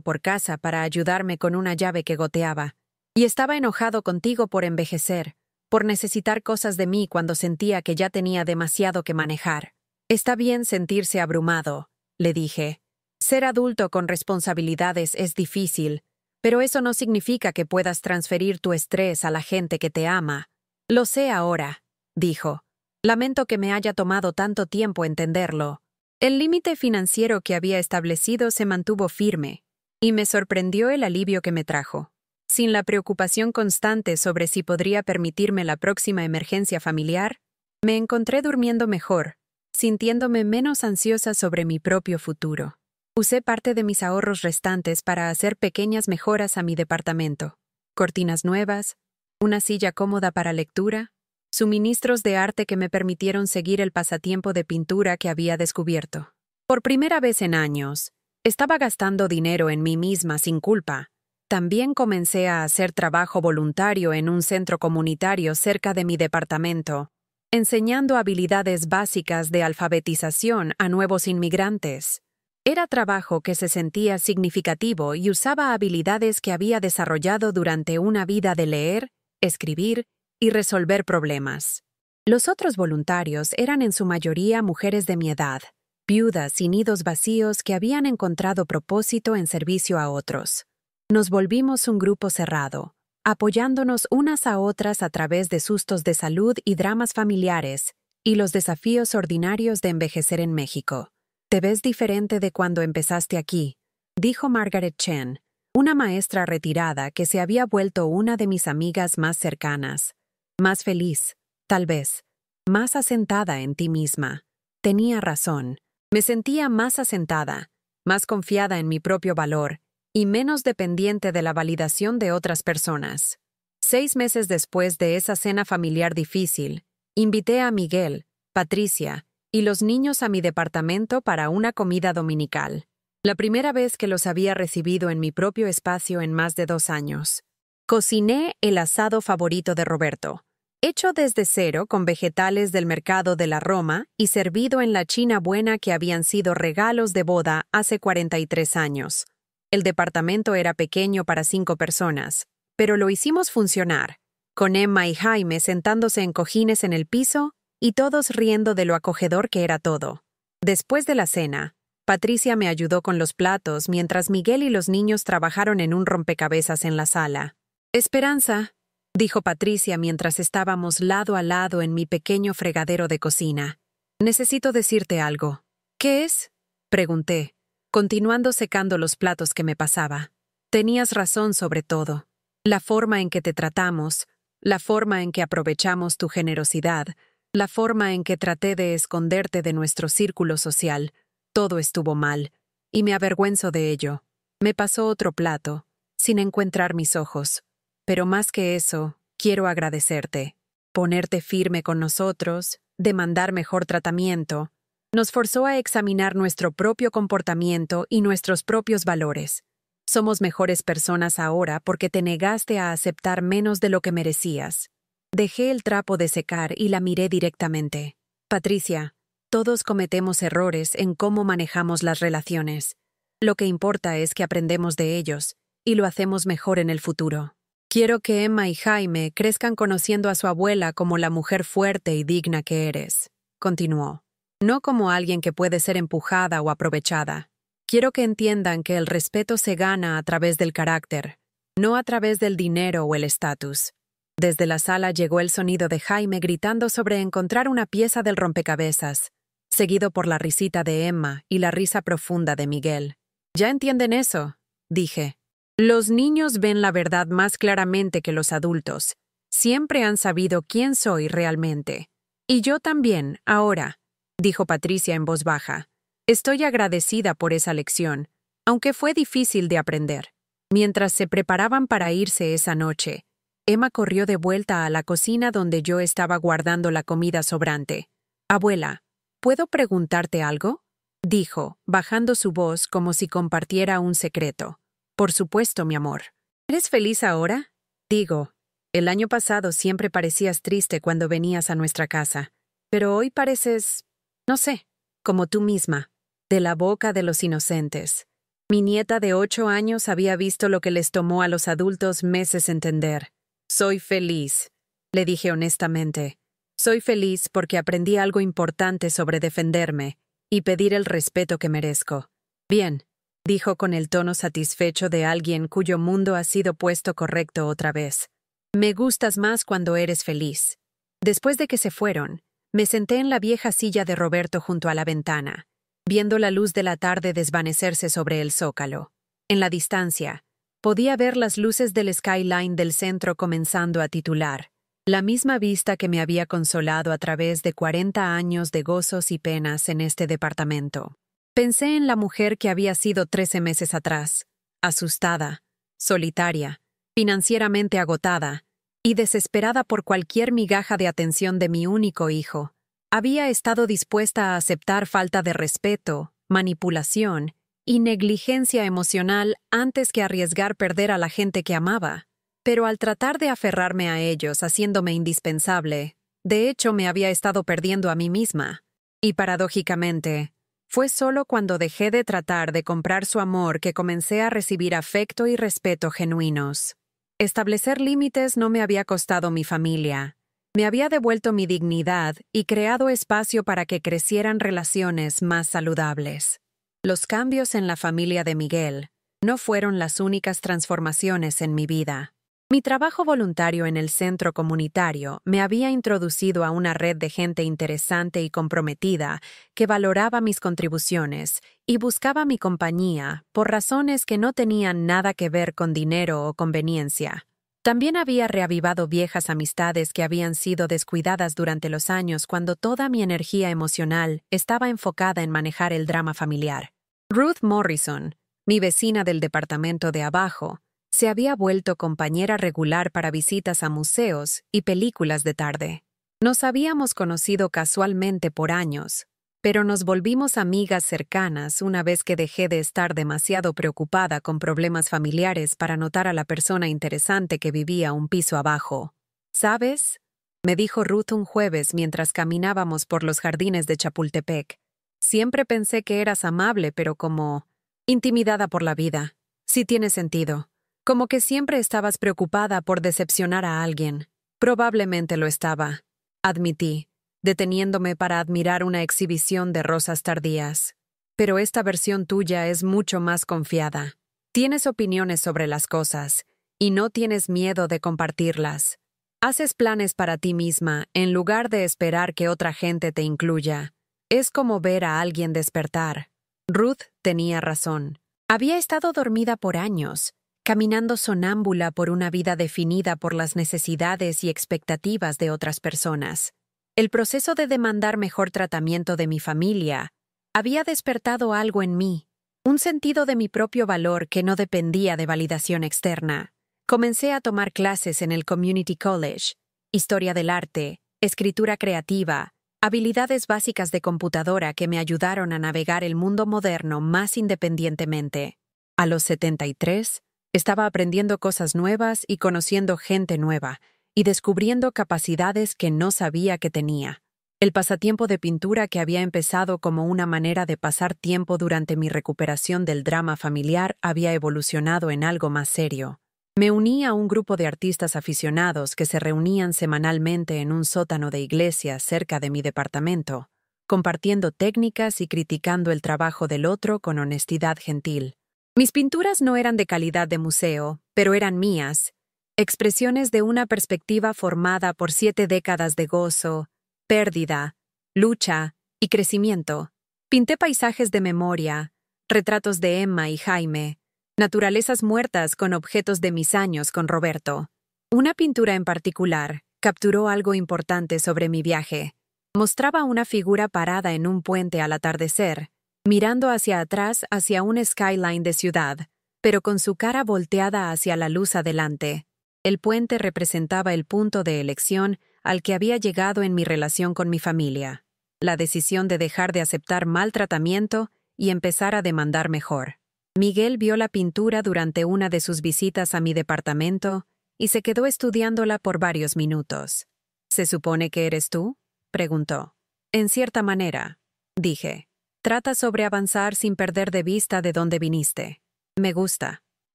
por casa para ayudarme con una llave que goteaba. «Y estaba enojado contigo por envejecer, por necesitar cosas de mí cuando sentía que ya tenía demasiado que manejar». «Está bien sentirse abrumado», le dije. «Ser adulto con responsabilidades es difícil, pero eso no significa que puedas transferir tu estrés a la gente que te ama». «Lo sé ahora», dijo. «Lamento que me haya tomado tanto tiempo entenderlo». El límite financiero que había establecido se mantuvo firme, y me sorprendió el alivio que me trajo. Sin la preocupación constante sobre si podría permitirme la próxima emergencia familiar, me encontré durmiendo mejor, sintiéndome menos ansiosa sobre mi propio futuro. Usé parte de mis ahorros restantes para hacer pequeñas mejoras a mi departamento. Cortinas nuevas, una silla cómoda para lectura, suministros de arte que me permitieron seguir el pasatiempo de pintura que había descubierto. Por primera vez en años, estaba gastando dinero en mí misma sin culpa. También comencé a hacer trabajo voluntario en un centro comunitario cerca de mi departamento, enseñando habilidades básicas de alfabetización a nuevos inmigrantes. Era trabajo que se sentía significativo y usaba habilidades que había desarrollado durante una vida de leer, escribir y resolver problemas. Los otros voluntarios eran en su mayoría mujeres de mi edad, viudas y nidos vacíos que habían encontrado propósito en servicio a otros. Nos volvimos un grupo cerrado, apoyándonos unas a otras a través de sustos de salud y dramas familiares, y los desafíos ordinarios de envejecer en México. «Te ves diferente de cuando empezaste aquí», dijo Margaret Chen, una maestra retirada que se había vuelto una de mis amigas más cercanas. Más feliz, tal vez, más asentada en ti misma. Tenía razón. Me sentía más asentada, más confiada en mi propio valor, y menos dependiente de la validación de otras personas. 6 meses después de esa cena familiar difícil, invité a Miguel, Patricia y los niños a mi departamento para una comida dominical. La primera vez que los había recibido en mi propio espacio en más de 2 años. Cociné el asado favorito de Roberto, hecho desde cero con vegetales del mercado de la Roma y servido en la china buena que habían sido regalos de boda hace 43 años. El departamento era pequeño para 5 personas, pero lo hicimos funcionar, con Emma y Jaime sentándose en cojines en el piso y todos riendo de lo acogedor que era todo. Después de la cena, Patricia me ayudó con los platos mientras Miguel y los niños trabajaron en un rompecabezas en la sala. «Esperanza», dijo Patricia mientras estábamos lado a lado en mi pequeño fregadero de cocina. «Necesito decirte algo». «¿Qué es?», pregunté, continuando secando los platos que me pasaba. «Tenías razón sobre todo. La forma en que te tratamos, la forma en que aprovechamos tu generosidad, la forma en que traté de esconderte de nuestro círculo social, todo estuvo mal, y me avergüenzo de ello». Me pasó otro plato, sin encontrar mis ojos. «Pero más que eso, quiero agradecerte. Ponerte firme con nosotros, demandar mejor tratamiento, nos forzó a examinar nuestro propio comportamiento y nuestros propios valores. Somos mejores personas ahora porque te negaste a aceptar menos de lo que merecías». Dejé el trapo de secar y la miré directamente. «Patricia, todos cometemos errores en cómo manejamos las relaciones. Lo que importa es que aprendemos de ellos y lo hacemos mejor en el futuro. Quiero que Emma y Jaime crezcan conociendo a su abuela como la mujer fuerte y digna que eres», continuó. «No como alguien que puede ser empujada o aprovechada. Quiero que entiendan que el respeto se gana a través del carácter, no a través del dinero o el estatus». Desde la sala llegó el sonido de Jaime gritando sobre encontrar una pieza del rompecabezas, seguido por la risita de Emma y la risa profunda de Miguel. «¿Ya entienden eso?», dije. «Los niños ven la verdad más claramente que los adultos. Siempre han sabido quién soy realmente. Y yo también, ahora», dijo Patricia en voz baja. «Estoy agradecida por esa lección, aunque fue difícil de aprender». Mientras se preparaban para irse esa noche, Emma corrió de vuelta a la cocina donde yo estaba guardando la comida sobrante. «Abuela, ¿puedo preguntarte algo?», dijo, bajando su voz como si compartiera un secreto. «Por supuesto, mi amor». «¿Eres feliz ahora?», digo. «El año pasado siempre parecías triste cuando venías a nuestra casa, pero hoy pareces, no sé, como tú misma, de la boca de los inocentes». Mi nieta de 8 años había visto lo que les tomó a los adultos meses entender. «Soy feliz», le dije honestamente. «Soy feliz porque aprendí algo importante sobre defenderme y pedir el respeto que merezco». «Bien», dijo con el tono satisfecho de alguien cuyo mundo ha sido puesto correcto otra vez. «Me gustas más cuando eres feliz». Después de que se fueron, me senté en la vieja silla de Roberto junto a la ventana, viendo la luz de la tarde desvanecerse sobre el zócalo. En la distancia, podía ver las luces del skyline del centro comenzando a titular, la misma vista que me había consolado a través de 40 años de gozos y penas en este departamento. Pensé en la mujer que había sido 13 meses atrás, asustada, solitaria, financieramente agotada, y desesperada por cualquier migaja de atención de mi único hijo. Había estado dispuesta a aceptar falta de respeto, manipulación y negligencia emocional antes que arriesgar perder a la gente que amaba. Pero al tratar de aferrarme a ellos haciéndome indispensable, de hecho me había estado perdiendo a mí misma. Y paradójicamente, fue solo cuando dejé de tratar de comprar su amor que comencé a recibir afecto y respeto genuinos. Establecer límites no me había costado mi familia. Me había devuelto mi dignidad y creado espacio para que crecieran relaciones más saludables. Los cambios en la familia de Miguel no fueron las únicas transformaciones en mi vida. Mi trabajo voluntario en el centro comunitario me había introducido a una red de gente interesante y comprometida que valoraba mis contribuciones y buscaba mi compañía por razones que no tenían nada que ver con dinero o conveniencia. También había reavivado viejas amistades que habían sido descuidadas durante los años cuando toda mi energía emocional estaba enfocada en manejar el drama familiar. Ruth Morrison, mi vecina del departamento de abajo, se había vuelto compañera regular para visitas a museos y películas de tarde. Nos habíamos conocido casualmente por años, pero nos volvimos amigas cercanas una vez que dejé de estar demasiado preocupada con problemas familiares para notar a la persona interesante que vivía un piso abajo. ¿Sabes?, me dijo Ruth un jueves mientras caminábamos por los jardines de Chapultepec. Siempre pensé que eras amable, pero como intimidada por la vida. Sí tiene sentido. Como que siempre estabas preocupada por decepcionar a alguien. Probablemente lo estaba, admití, deteniéndome para admirar una exhibición de rosas tardías. Pero esta versión tuya es mucho más confiada. Tienes opiniones sobre las cosas, y no tienes miedo de compartirlas. Haces planes para ti misma en lugar de esperar que otra gente te incluya. Es como ver a alguien despertar. Ruth tenía razón. Había estado dormida por años, caminando sonámbula por una vida definida por las necesidades y expectativas de otras personas. El proceso de demandar mejor tratamiento de mi familia había despertado algo en mí, un sentido de mi propio valor que no dependía de validación externa. Comencé a tomar clases en el Community College, historia del arte, escritura creativa, habilidades básicas de computadora que me ayudaron a navegar el mundo moderno más independientemente. A los 73, estaba aprendiendo cosas nuevas y conociendo gente nueva, y descubriendo capacidades que no sabía que tenía. El pasatiempo de pintura que había empezado como una manera de pasar tiempo durante mi recuperación del drama familiar había evolucionado en algo más serio. Me uní a un grupo de artistas aficionados que se reunían semanalmente en un sótano de iglesia cerca de mi departamento, compartiendo técnicas y criticando el trabajo del otro con honestidad gentil. Mis pinturas no eran de calidad de museo, pero eran mías, expresiones de una perspectiva formada por 7 décadas de gozo, pérdida, lucha y crecimiento. Pinté paisajes de memoria, retratos de Emma y Jaime, naturalezas muertas con objetos de mis años con Roberto. Una pintura en particular capturó algo importante sobre mi viaje. Mostraba una figura parada en un puente al atardecer, mirando hacia atrás hacia un skyline de ciudad, pero con su cara volteada hacia la luz adelante. El puente representaba el punto de elección al que había llegado en mi relación con mi familia, la decisión de dejar de aceptar mal tratamiento y empezar a demandar mejor. Miguel vio la pintura durante una de sus visitas a mi departamento y se quedó estudiándola por varios minutos. ¿Se supone que eres tú?, preguntó. En cierta manera, dije. Trata sobre avanzar sin perder de vista de dónde viniste. Me gusta,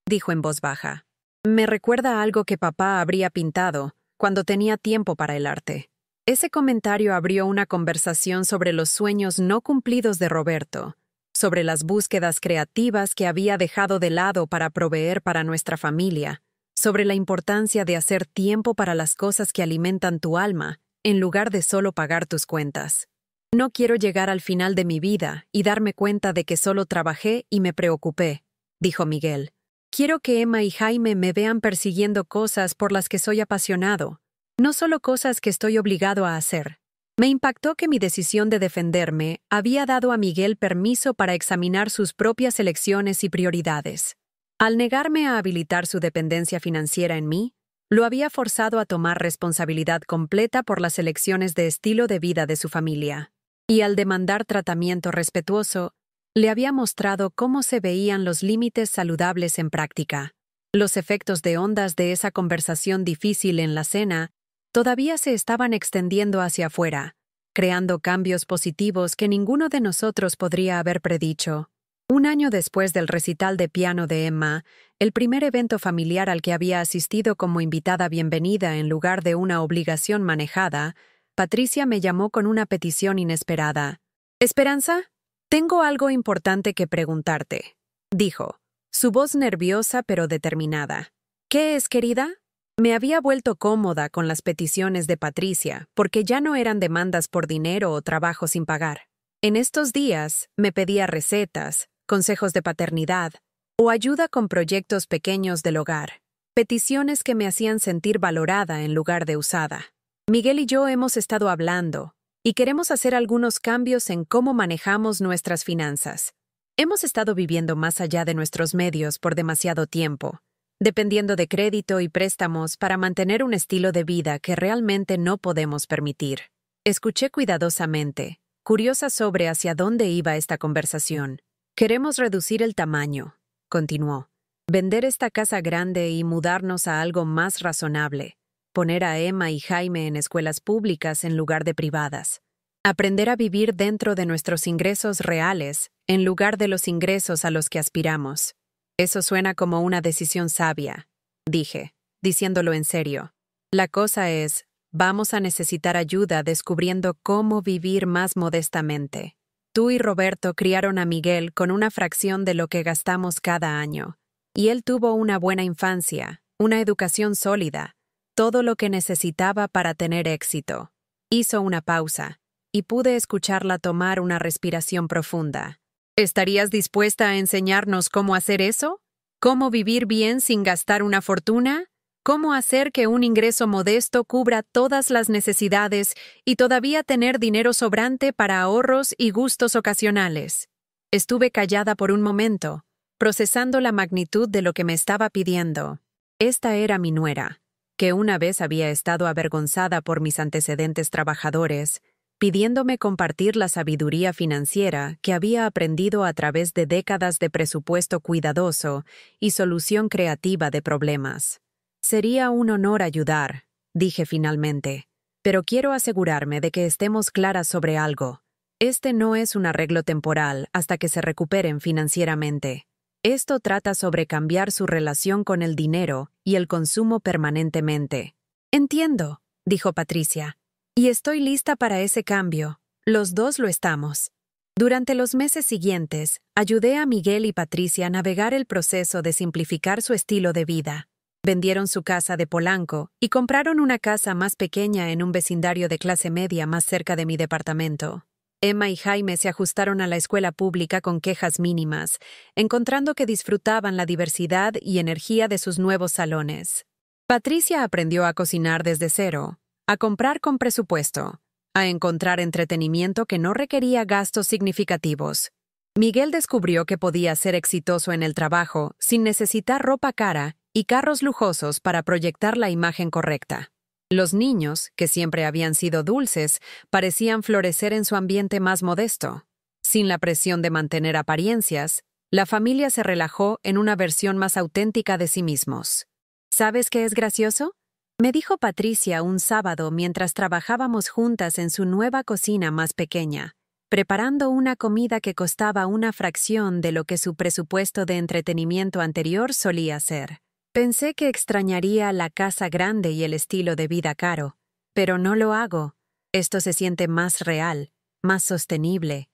dijo en voz baja. Me recuerda a algo que papá habría pintado cuando tenía tiempo para el arte. Ese comentario abrió una conversación sobre los sueños no cumplidos de Roberto, sobre las búsquedas creativas que había dejado de lado para proveer para nuestra familia, sobre la importancia de hacer tiempo para las cosas que alimentan tu alma, en lugar de solo pagar tus cuentas. No quiero llegar al final de mi vida y darme cuenta de que solo trabajé y me preocupé, dijo Miguel. Quiero que Emma y Jaime me vean persiguiendo cosas por las que soy apasionado, no solo cosas que estoy obligado a hacer. Me impactó que mi decisión de defenderme había dado a Miguel permiso para examinar sus propias elecciones y prioridades. Al negarme a habilitar su dependencia financiera en mí, Lo había forzado a tomar responsabilidad completa por las elecciones de estilo de vida de su familia. Y al demandar tratamiento respetuoso, le había mostrado cómo se veían los límites saludables en práctica. Los efectos de ondas de esa conversación difícil en la cena todavía se estaban extendiendo hacia afuera, creando cambios positivos que ninguno de nosotros podría haber predicho. Un año después del recital de piano de Emma, el primer evento familiar al que había asistido como invitada bienvenida en lugar de una obligación manejada, Patricia me llamó con una petición inesperada. «Esperanza, tengo algo importante que preguntarte», dijo, su voz nerviosa pero determinada. «¿Qué es, querida?» Me había vuelto cómoda con las peticiones de Patricia, porque ya no eran demandas por dinero o trabajo sin pagar. En estos días me pedía recetas, consejos de paternidad o ayuda con proyectos pequeños del hogar, peticiones que me hacían sentir valorada en lugar de usada. Miguel y yo hemos estado hablando y queremos hacer algunos cambios en cómo manejamos nuestras finanzas. Hemos estado viviendo más allá de nuestros medios por demasiado tiempo, dependiendo de crédito y préstamos para mantener un estilo de vida que realmente no podemos permitir. Escuché cuidadosamente, curiosa sobre hacia dónde iba esta conversación. Queremos reducir el tamaño, continuó. Vender esta casa grande y mudarnos a algo más razonable. Poner a Emma y Jaime en escuelas públicas en lugar de privadas. Aprender a vivir dentro de nuestros ingresos reales en lugar de los ingresos a los que aspiramos. Eso suena como una decisión sabia, dije, diciéndolo en serio. La cosa es, vamos a necesitar ayuda descubriendo cómo vivir más modestamente. Tú y Roberto criaron a Miguel con una fracción de lo que gastamos cada año, y él tuvo una buena infancia, una educación sólida, todo lo que necesitaba para tener éxito. Hizo una pausa, y pude escucharla tomar una respiración profunda. ¿Estarías dispuesta a enseñarnos cómo hacer eso? ¿Cómo vivir bien sin gastar una fortuna? ¿Cómo hacer que un ingreso modesto cubra todas las necesidades y todavía tener dinero sobrante para ahorros y gustos ocasionales? Estuve callada por un momento, procesando la magnitud de lo que me estaba pidiendo. Esta era mi nuera, que una vez había estado avergonzada por mis antecedentes trabajadores, pidiéndome compartir la sabiduría financiera que había aprendido a través de décadas de presupuesto cuidadoso y solución creativa de problemas. Sería un honor ayudar, dije finalmente, pero quiero asegurarme de que estemos claras sobre algo. Este no es un arreglo temporal hasta que se recuperen financieramente. Esto trata sobre cambiar su relación con el dinero y el consumo permanentemente. Entiendo, dijo Patricia. Y estoy lista para ese cambio. Los dos lo estamos. Durante los meses siguientes, ayudé a Miguel y Patricia a navegar el proceso de simplificar su estilo de vida. Vendieron su casa de Polanco y compraron una casa más pequeña en un vecindario de clase media más cerca de mi departamento. Emma y Jaime se ajustaron a la escuela pública con quejas mínimas, encontrando que disfrutaban la diversidad y energía de sus nuevos salones. Patricia aprendió a cocinar desde cero, a comprar con presupuesto, a encontrar entretenimiento que no requería gastos significativos. Miguel descubrió que podía ser exitoso en el trabajo sin necesitar ropa cara y carros lujosos para proyectar la imagen correcta. Los niños, que siempre habían sido dulces, parecían florecer en su ambiente más modesto. Sin la presión de mantener apariencias, la familia se relajó en una versión más auténtica de sí mismos. ¿Sabes qué es gracioso?, me dijo Patricia un sábado mientras trabajábamos juntas en su nueva cocina más pequeña, preparando una comida que costaba una fracción de lo que su presupuesto de entretenimiento anterior solía ser. Pensé que extrañaría la casa grande y el estilo de vida caro, pero no lo hago. Esto se siente más real, más sostenible.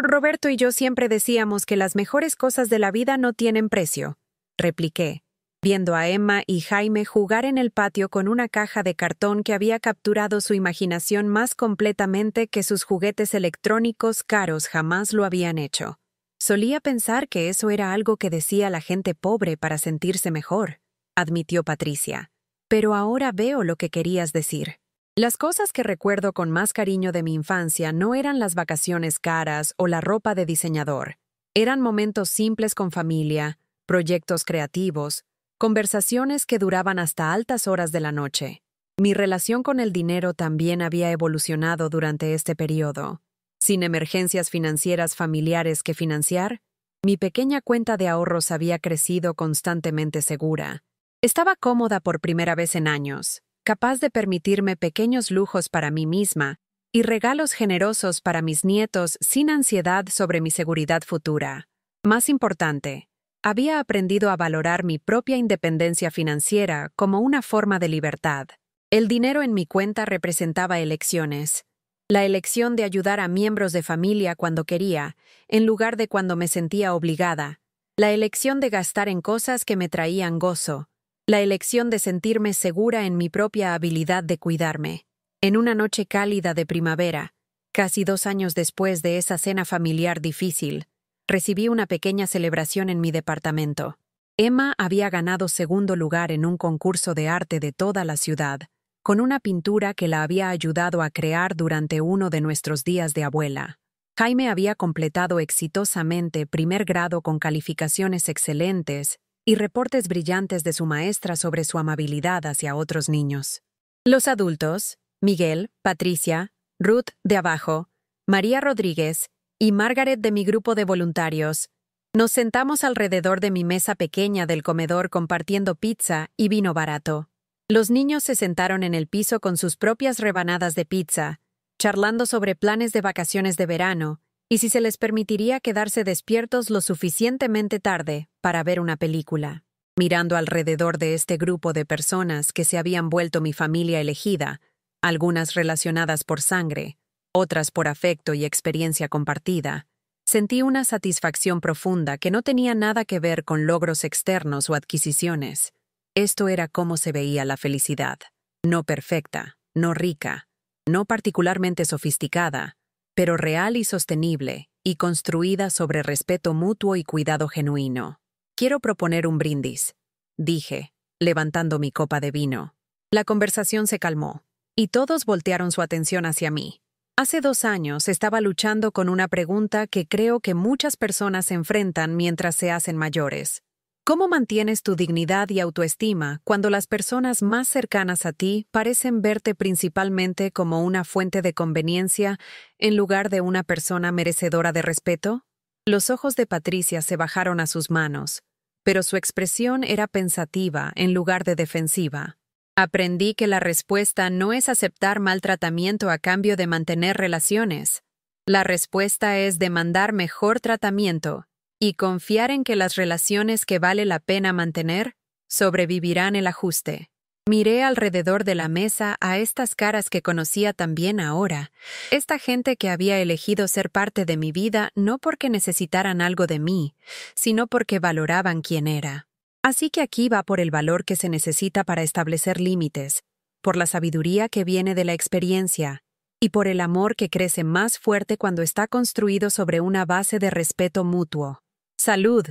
Roberto y yo siempre decíamos que las mejores cosas de la vida no tienen precio, repliqué, viendo a Emma y Jaime jugar en el patio con una caja de cartón que había capturado su imaginación más completamente que sus juguetes electrónicos caros jamás lo habían hecho. Solía pensar que eso era algo que decía la gente pobre para sentirse mejor, admitió Patricia. Pero ahora veo lo que querías decir. Las cosas que recuerdo con más cariño de mi infancia no eran las vacaciones caras o la ropa de diseñador. Eran momentos simples con familia, proyectos creativos, conversaciones que duraban hasta altas horas de la noche. Mi relación con el dinero también había evolucionado durante este periodo. Sin emergencias financieras familiares que financiar, mi pequeña cuenta de ahorros había crecido constantemente segura. Estaba cómoda por primera vez en años, capaz de permitirme pequeños lujos para mí misma y regalos generosos para mis nietos sin ansiedad sobre mi seguridad futura. Más importante, había aprendido a valorar mi propia independencia financiera como una forma de libertad. El dinero en mi cuenta representaba elecciones. La elección de ayudar a miembros de familia cuando quería, en lugar de cuando me sentía obligada. La elección de gastar en cosas que me traían gozo. La elección de sentirme segura en mi propia habilidad de cuidarme. En una noche cálida de primavera, casi 2 años después de esa cena familiar difícil, recibí una pequeña celebración en mi departamento. Emma había ganado segundo lugar en un concurso de arte de toda la ciudad, con una pintura que la había ayudado a crear durante uno de nuestros días de abuela. Jaime había completado exitosamente primer grado con calificaciones excelentes y reportes brillantes de su maestra sobre su amabilidad hacia otros niños. Los adultos, Miguel, Patricia, Ruth de abajo, María Rodríguez y Margaret de mi grupo de voluntarios, nos sentamos alrededor de mi mesa pequeña del comedor compartiendo pizza y vino barato. Los niños se sentaron en el piso con sus propias rebanadas de pizza, charlando sobre planes de vacaciones de verano y si se les permitiría quedarse despiertos lo suficientemente tarde para ver una película. Mirando alrededor de este grupo de personas que se habían vuelto mi familia elegida, algunas relacionadas por sangre, otras por afecto y experiencia compartida, sentí una satisfacción profunda que no tenía nada que ver con logros externos o adquisiciones. Esto era cómo se veía la felicidad. No perfecta, no rica, no particularmente sofisticada, pero real y sostenible, y construida sobre respeto mutuo y cuidado genuino. Quiero proponer un brindis, dije, levantando mi copa de vino. La conversación se calmó, y todos voltearon su atención hacia mí. Hace 2 años estaba luchando con una pregunta que creo que muchas personas se enfrentan mientras se hacen mayores. ¿Cómo mantienes tu dignidad y autoestima cuando las personas más cercanas a ti parecen verte principalmente como una fuente de conveniencia en lugar de una persona merecedora de respeto? Los ojos de Patricia se bajaron a sus manos, pero su expresión era pensativa en lugar de defensiva. Aprendí que la respuesta no es aceptar maltratamiento a cambio de mantener relaciones. La respuesta es demandar mejor tratamiento y confiar en que las relaciones que vale la pena mantener sobrevivirán el ajuste. Miré alrededor de la mesa a estas caras que conocía también ahora, esta gente que había elegido ser parte de mi vida no porque necesitaran algo de mí, sino porque valoraban quién era. Así que aquí va por el valor que se necesita para establecer límites, por la sabiduría que viene de la experiencia, y por el amor que crece más fuerte cuando está construido sobre una base de respeto mutuo. ¡Salud!,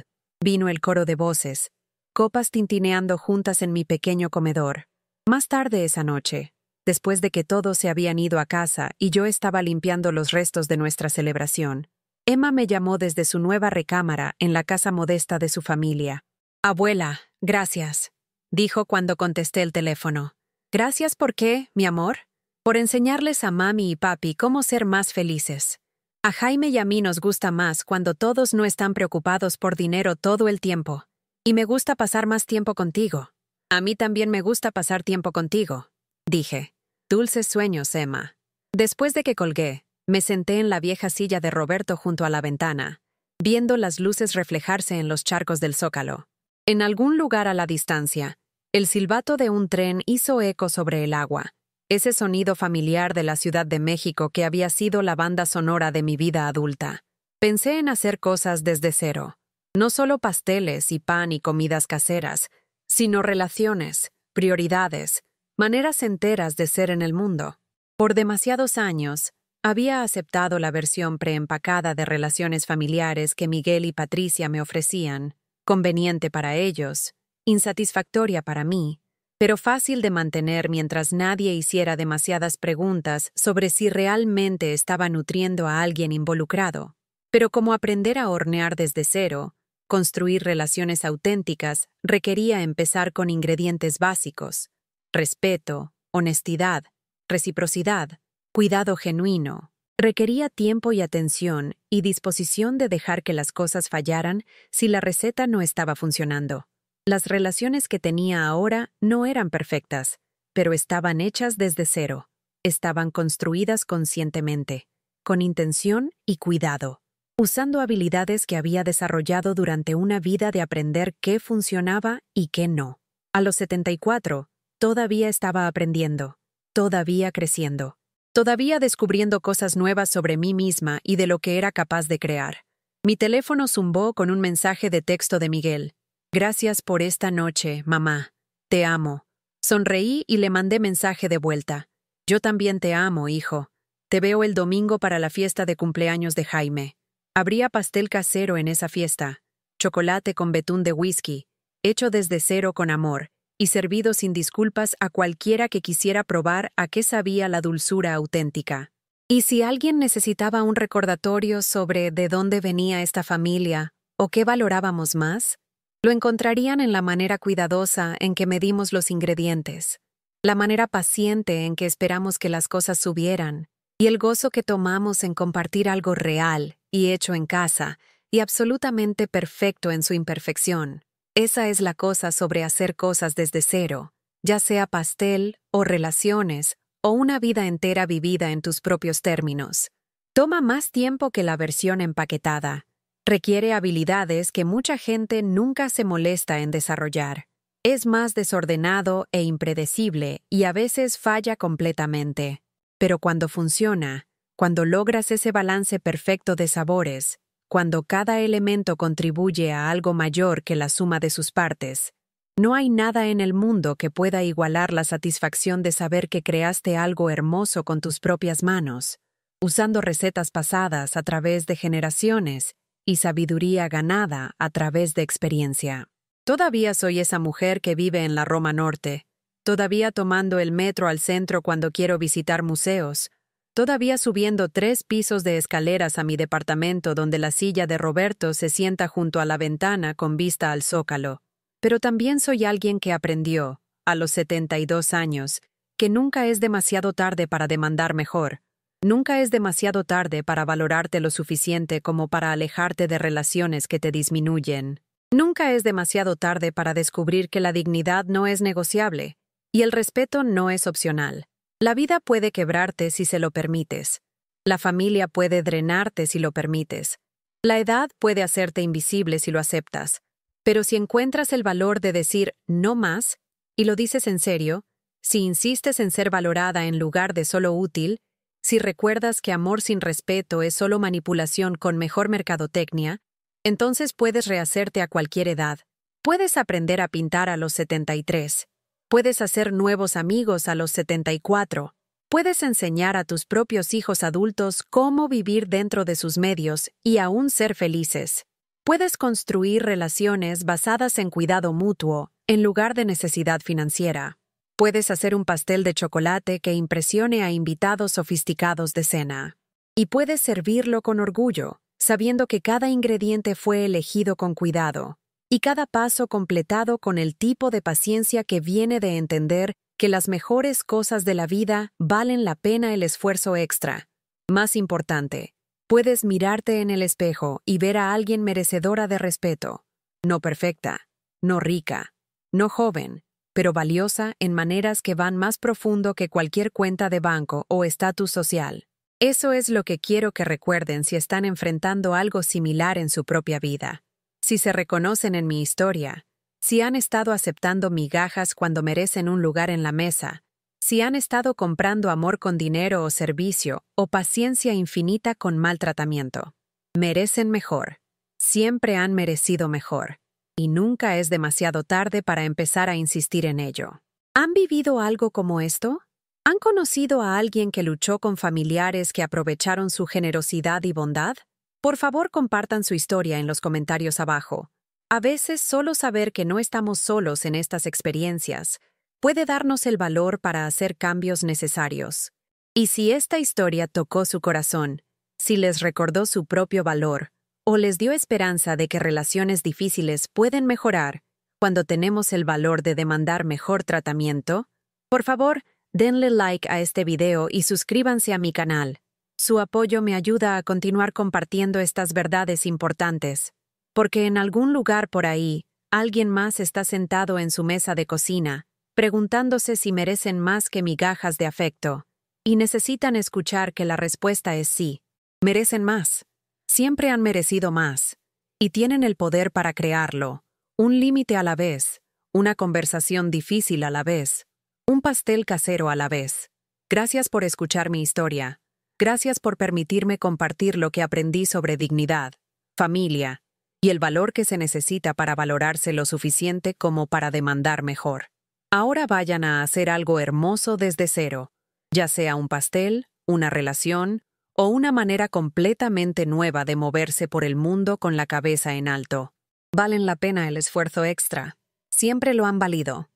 vino el coro de voces, copas tintineando juntas en mi pequeño comedor. Más tarde esa noche, después de que todos se habían ido a casa y yo estaba limpiando los restos de nuestra celebración, Emma me llamó desde su nueva recámara en la casa modesta de su familia. «Abuela, gracias», dijo cuando contesté el teléfono. «¿Gracias por qué, mi amor?» «Por enseñarles a mami y papi cómo ser más felices. A Jaime y a mí nos gusta más cuando todos no están preocupados por dinero todo el tiempo. Y me gusta pasar más tiempo contigo. A mí también me gusta pasar tiempo contigo», dije. «Dulces sueños, Emma». Después de que colgué, me senté en la vieja silla de Roberto junto a la ventana, viendo las luces reflejarse en los charcos del Zócalo. En algún lugar a la distancia, el silbato de un tren hizo eco sobre el agua, ese sonido familiar de la Ciudad de México que había sido la banda sonora de mi vida adulta. Pensé en hacer cosas desde cero, no solo pasteles y pan y comidas caseras, sino relaciones, prioridades, maneras enteras de ser en el mundo. Por demasiados años, había aceptado la versión preempacada de relaciones familiares que Miguel y Patricia me ofrecían, conveniente para ellos, insatisfactoria para mí, pero fácil de mantener mientras nadie hiciera demasiadas preguntas sobre si realmente estaba nutriendo a alguien involucrado. Pero como aprender a hornear desde cero, Construir relaciones auténticas requería empezar con ingredientes básicos: respeto, honestidad, reciprocidad, cuidado genuino. Requería tiempo y atención y disposición de dejar que las cosas fallaran si la receta no estaba funcionando. Las relaciones que tenía ahora no eran perfectas, pero estaban hechas desde cero. Estaban construidas conscientemente, con intención y cuidado, usando habilidades que había desarrollado durante una vida de aprender qué funcionaba y qué no. A los 74, todavía estaba aprendiendo, todavía creciendo, todavía descubriendo cosas nuevas sobre mí misma y de lo que era capaz de crear. Mi teléfono zumbó con un mensaje de texto de Miguel. «Gracias por esta noche, mamá. Te amo». Sonreí y le mandé mensaje de vuelta. «Yo también te amo, hijo. Te veo el domingo para la fiesta de cumpleaños de Jaime. Habría pastel casero en esa fiesta, chocolate con betún de whisky, hecho desde cero con amor, y servido sin disculpas a cualquiera que quisiera probar a qué sabía la dulzura auténtica». Y si alguien necesitaba un recordatorio sobre de dónde venía esta familia o qué valorábamos más, lo encontrarían en la manera cuidadosa en que medimos los ingredientes, la manera paciente en que esperamos que las cosas subieran, y el gozo que tomamos en compartir algo real y hecho en casa y absolutamente perfecto en su imperfección. Esa es la cosa sobre hacer cosas desde cero, ya sea pastel o relaciones o una vida entera vivida en tus propios términos. Toma más tiempo que la versión empaquetada. Requiere habilidades que mucha gente nunca se molesta en desarrollar. Es más desordenado e impredecible y a veces falla completamente. Pero cuando funciona, cuando logras ese balance perfecto de sabores, cuando cada elemento contribuye a algo mayor que la suma de sus partes, no hay nada en el mundo que pueda igualar la satisfacción de saber que creaste algo hermoso con tus propias manos, usando recetas pasadas a través de generaciones y sabiduría ganada a través de experiencia. Todavía soy esa mujer que vive en la Roma Norte, todavía tomando el metro al centro cuando quiero visitar museos, todavía subiendo 3 pisos de escaleras a mi departamento donde la silla de Roberto se sienta junto a la ventana con vista al Zócalo. Pero también soy alguien que aprendió, a los 72 años, que nunca es demasiado tarde para demandar mejor. Nunca es demasiado tarde para valorarte lo suficiente como para alejarte de relaciones que te disminuyen. Nunca es demasiado tarde para descubrir que la dignidad no es negociable y el respeto no es opcional. La vida puede quebrarte si se lo permites. La familia puede drenarte si lo permites. La edad puede hacerte invisible si lo aceptas. Pero si encuentras el valor de decir «no más» y lo dices en serio, si insistes en ser valorada en lugar de solo útil, si recuerdas que amor sin respeto es solo manipulación con mejor mercadotecnia, entonces puedes rehacerte a cualquier edad. Puedes aprender a pintar a los 73. Puedes hacer nuevos amigos a los 74. Puedes enseñar a tus propios hijos adultos cómo vivir dentro de sus medios y aún ser felices. Puedes construir relaciones basadas en cuidado mutuo en lugar de necesidad financiera. Puedes hacer un pastel de chocolate que impresione a invitados sofisticados de cena. Y puedes servirlo con orgullo, sabiendo que cada ingrediente fue elegido con cuidado y cada paso completado con el tipo de paciencia que viene de entender que las mejores cosas de la vida valen la pena el esfuerzo extra. Más importante, puedes mirarte en el espejo y ver a alguien merecedora de respeto, no perfecta, no rica, no joven, pero valiosa en maneras que van más profundo que cualquier cuenta de banco o estatus social. Eso es lo que quiero que recuerden si están enfrentando algo similar en su propia vida. Si se reconocen en mi historia, si han estado aceptando migajas cuando merecen un lugar en la mesa, si han estado comprando amor con dinero o servicio o paciencia infinita con maltratamiento. Merecen mejor. Siempre han merecido mejor. Y nunca es demasiado tarde para empezar a insistir en ello. ¿Han vivido algo como esto? ¿Han conocido a alguien que luchó con familiares que aprovecharon su generosidad y bondad? Por favor, compartan su historia en los comentarios abajo. A veces, solo saber que no estamos solos en estas experiencias puede darnos el valor para hacer cambios necesarios. Y si esta historia tocó su corazón, si les recordó su propio valor, ¿O les dio esperanza de que relaciones difíciles pueden mejorar cuando tenemos el valor de demandar mejor tratamiento? Por favor, denle like a este video y suscríbanse a mi canal. Su apoyo me ayuda a continuar compartiendo estas verdades importantes, porque en algún lugar por ahí, alguien más está sentado en su mesa de cocina, preguntándose si merecen más que migajas de afecto, y necesitan escuchar que la respuesta es sí. Merecen más. Siempre han merecido más, y tienen el poder para crearlo, un límite a la vez, una conversación difícil a la vez, un pastel casero a la vez. Gracias por escuchar mi historia. Gracias por permitirme compartir lo que aprendí sobre dignidad, familia, y el valor que se necesita para valorarse lo suficiente como para demandar mejor. Ahora vayan a hacer algo hermoso desde cero, ya sea un pastel, una relación, o una manera completamente nueva de moverse por el mundo con la cabeza en alto. Valen la pena el esfuerzo extra. Siempre lo han valido.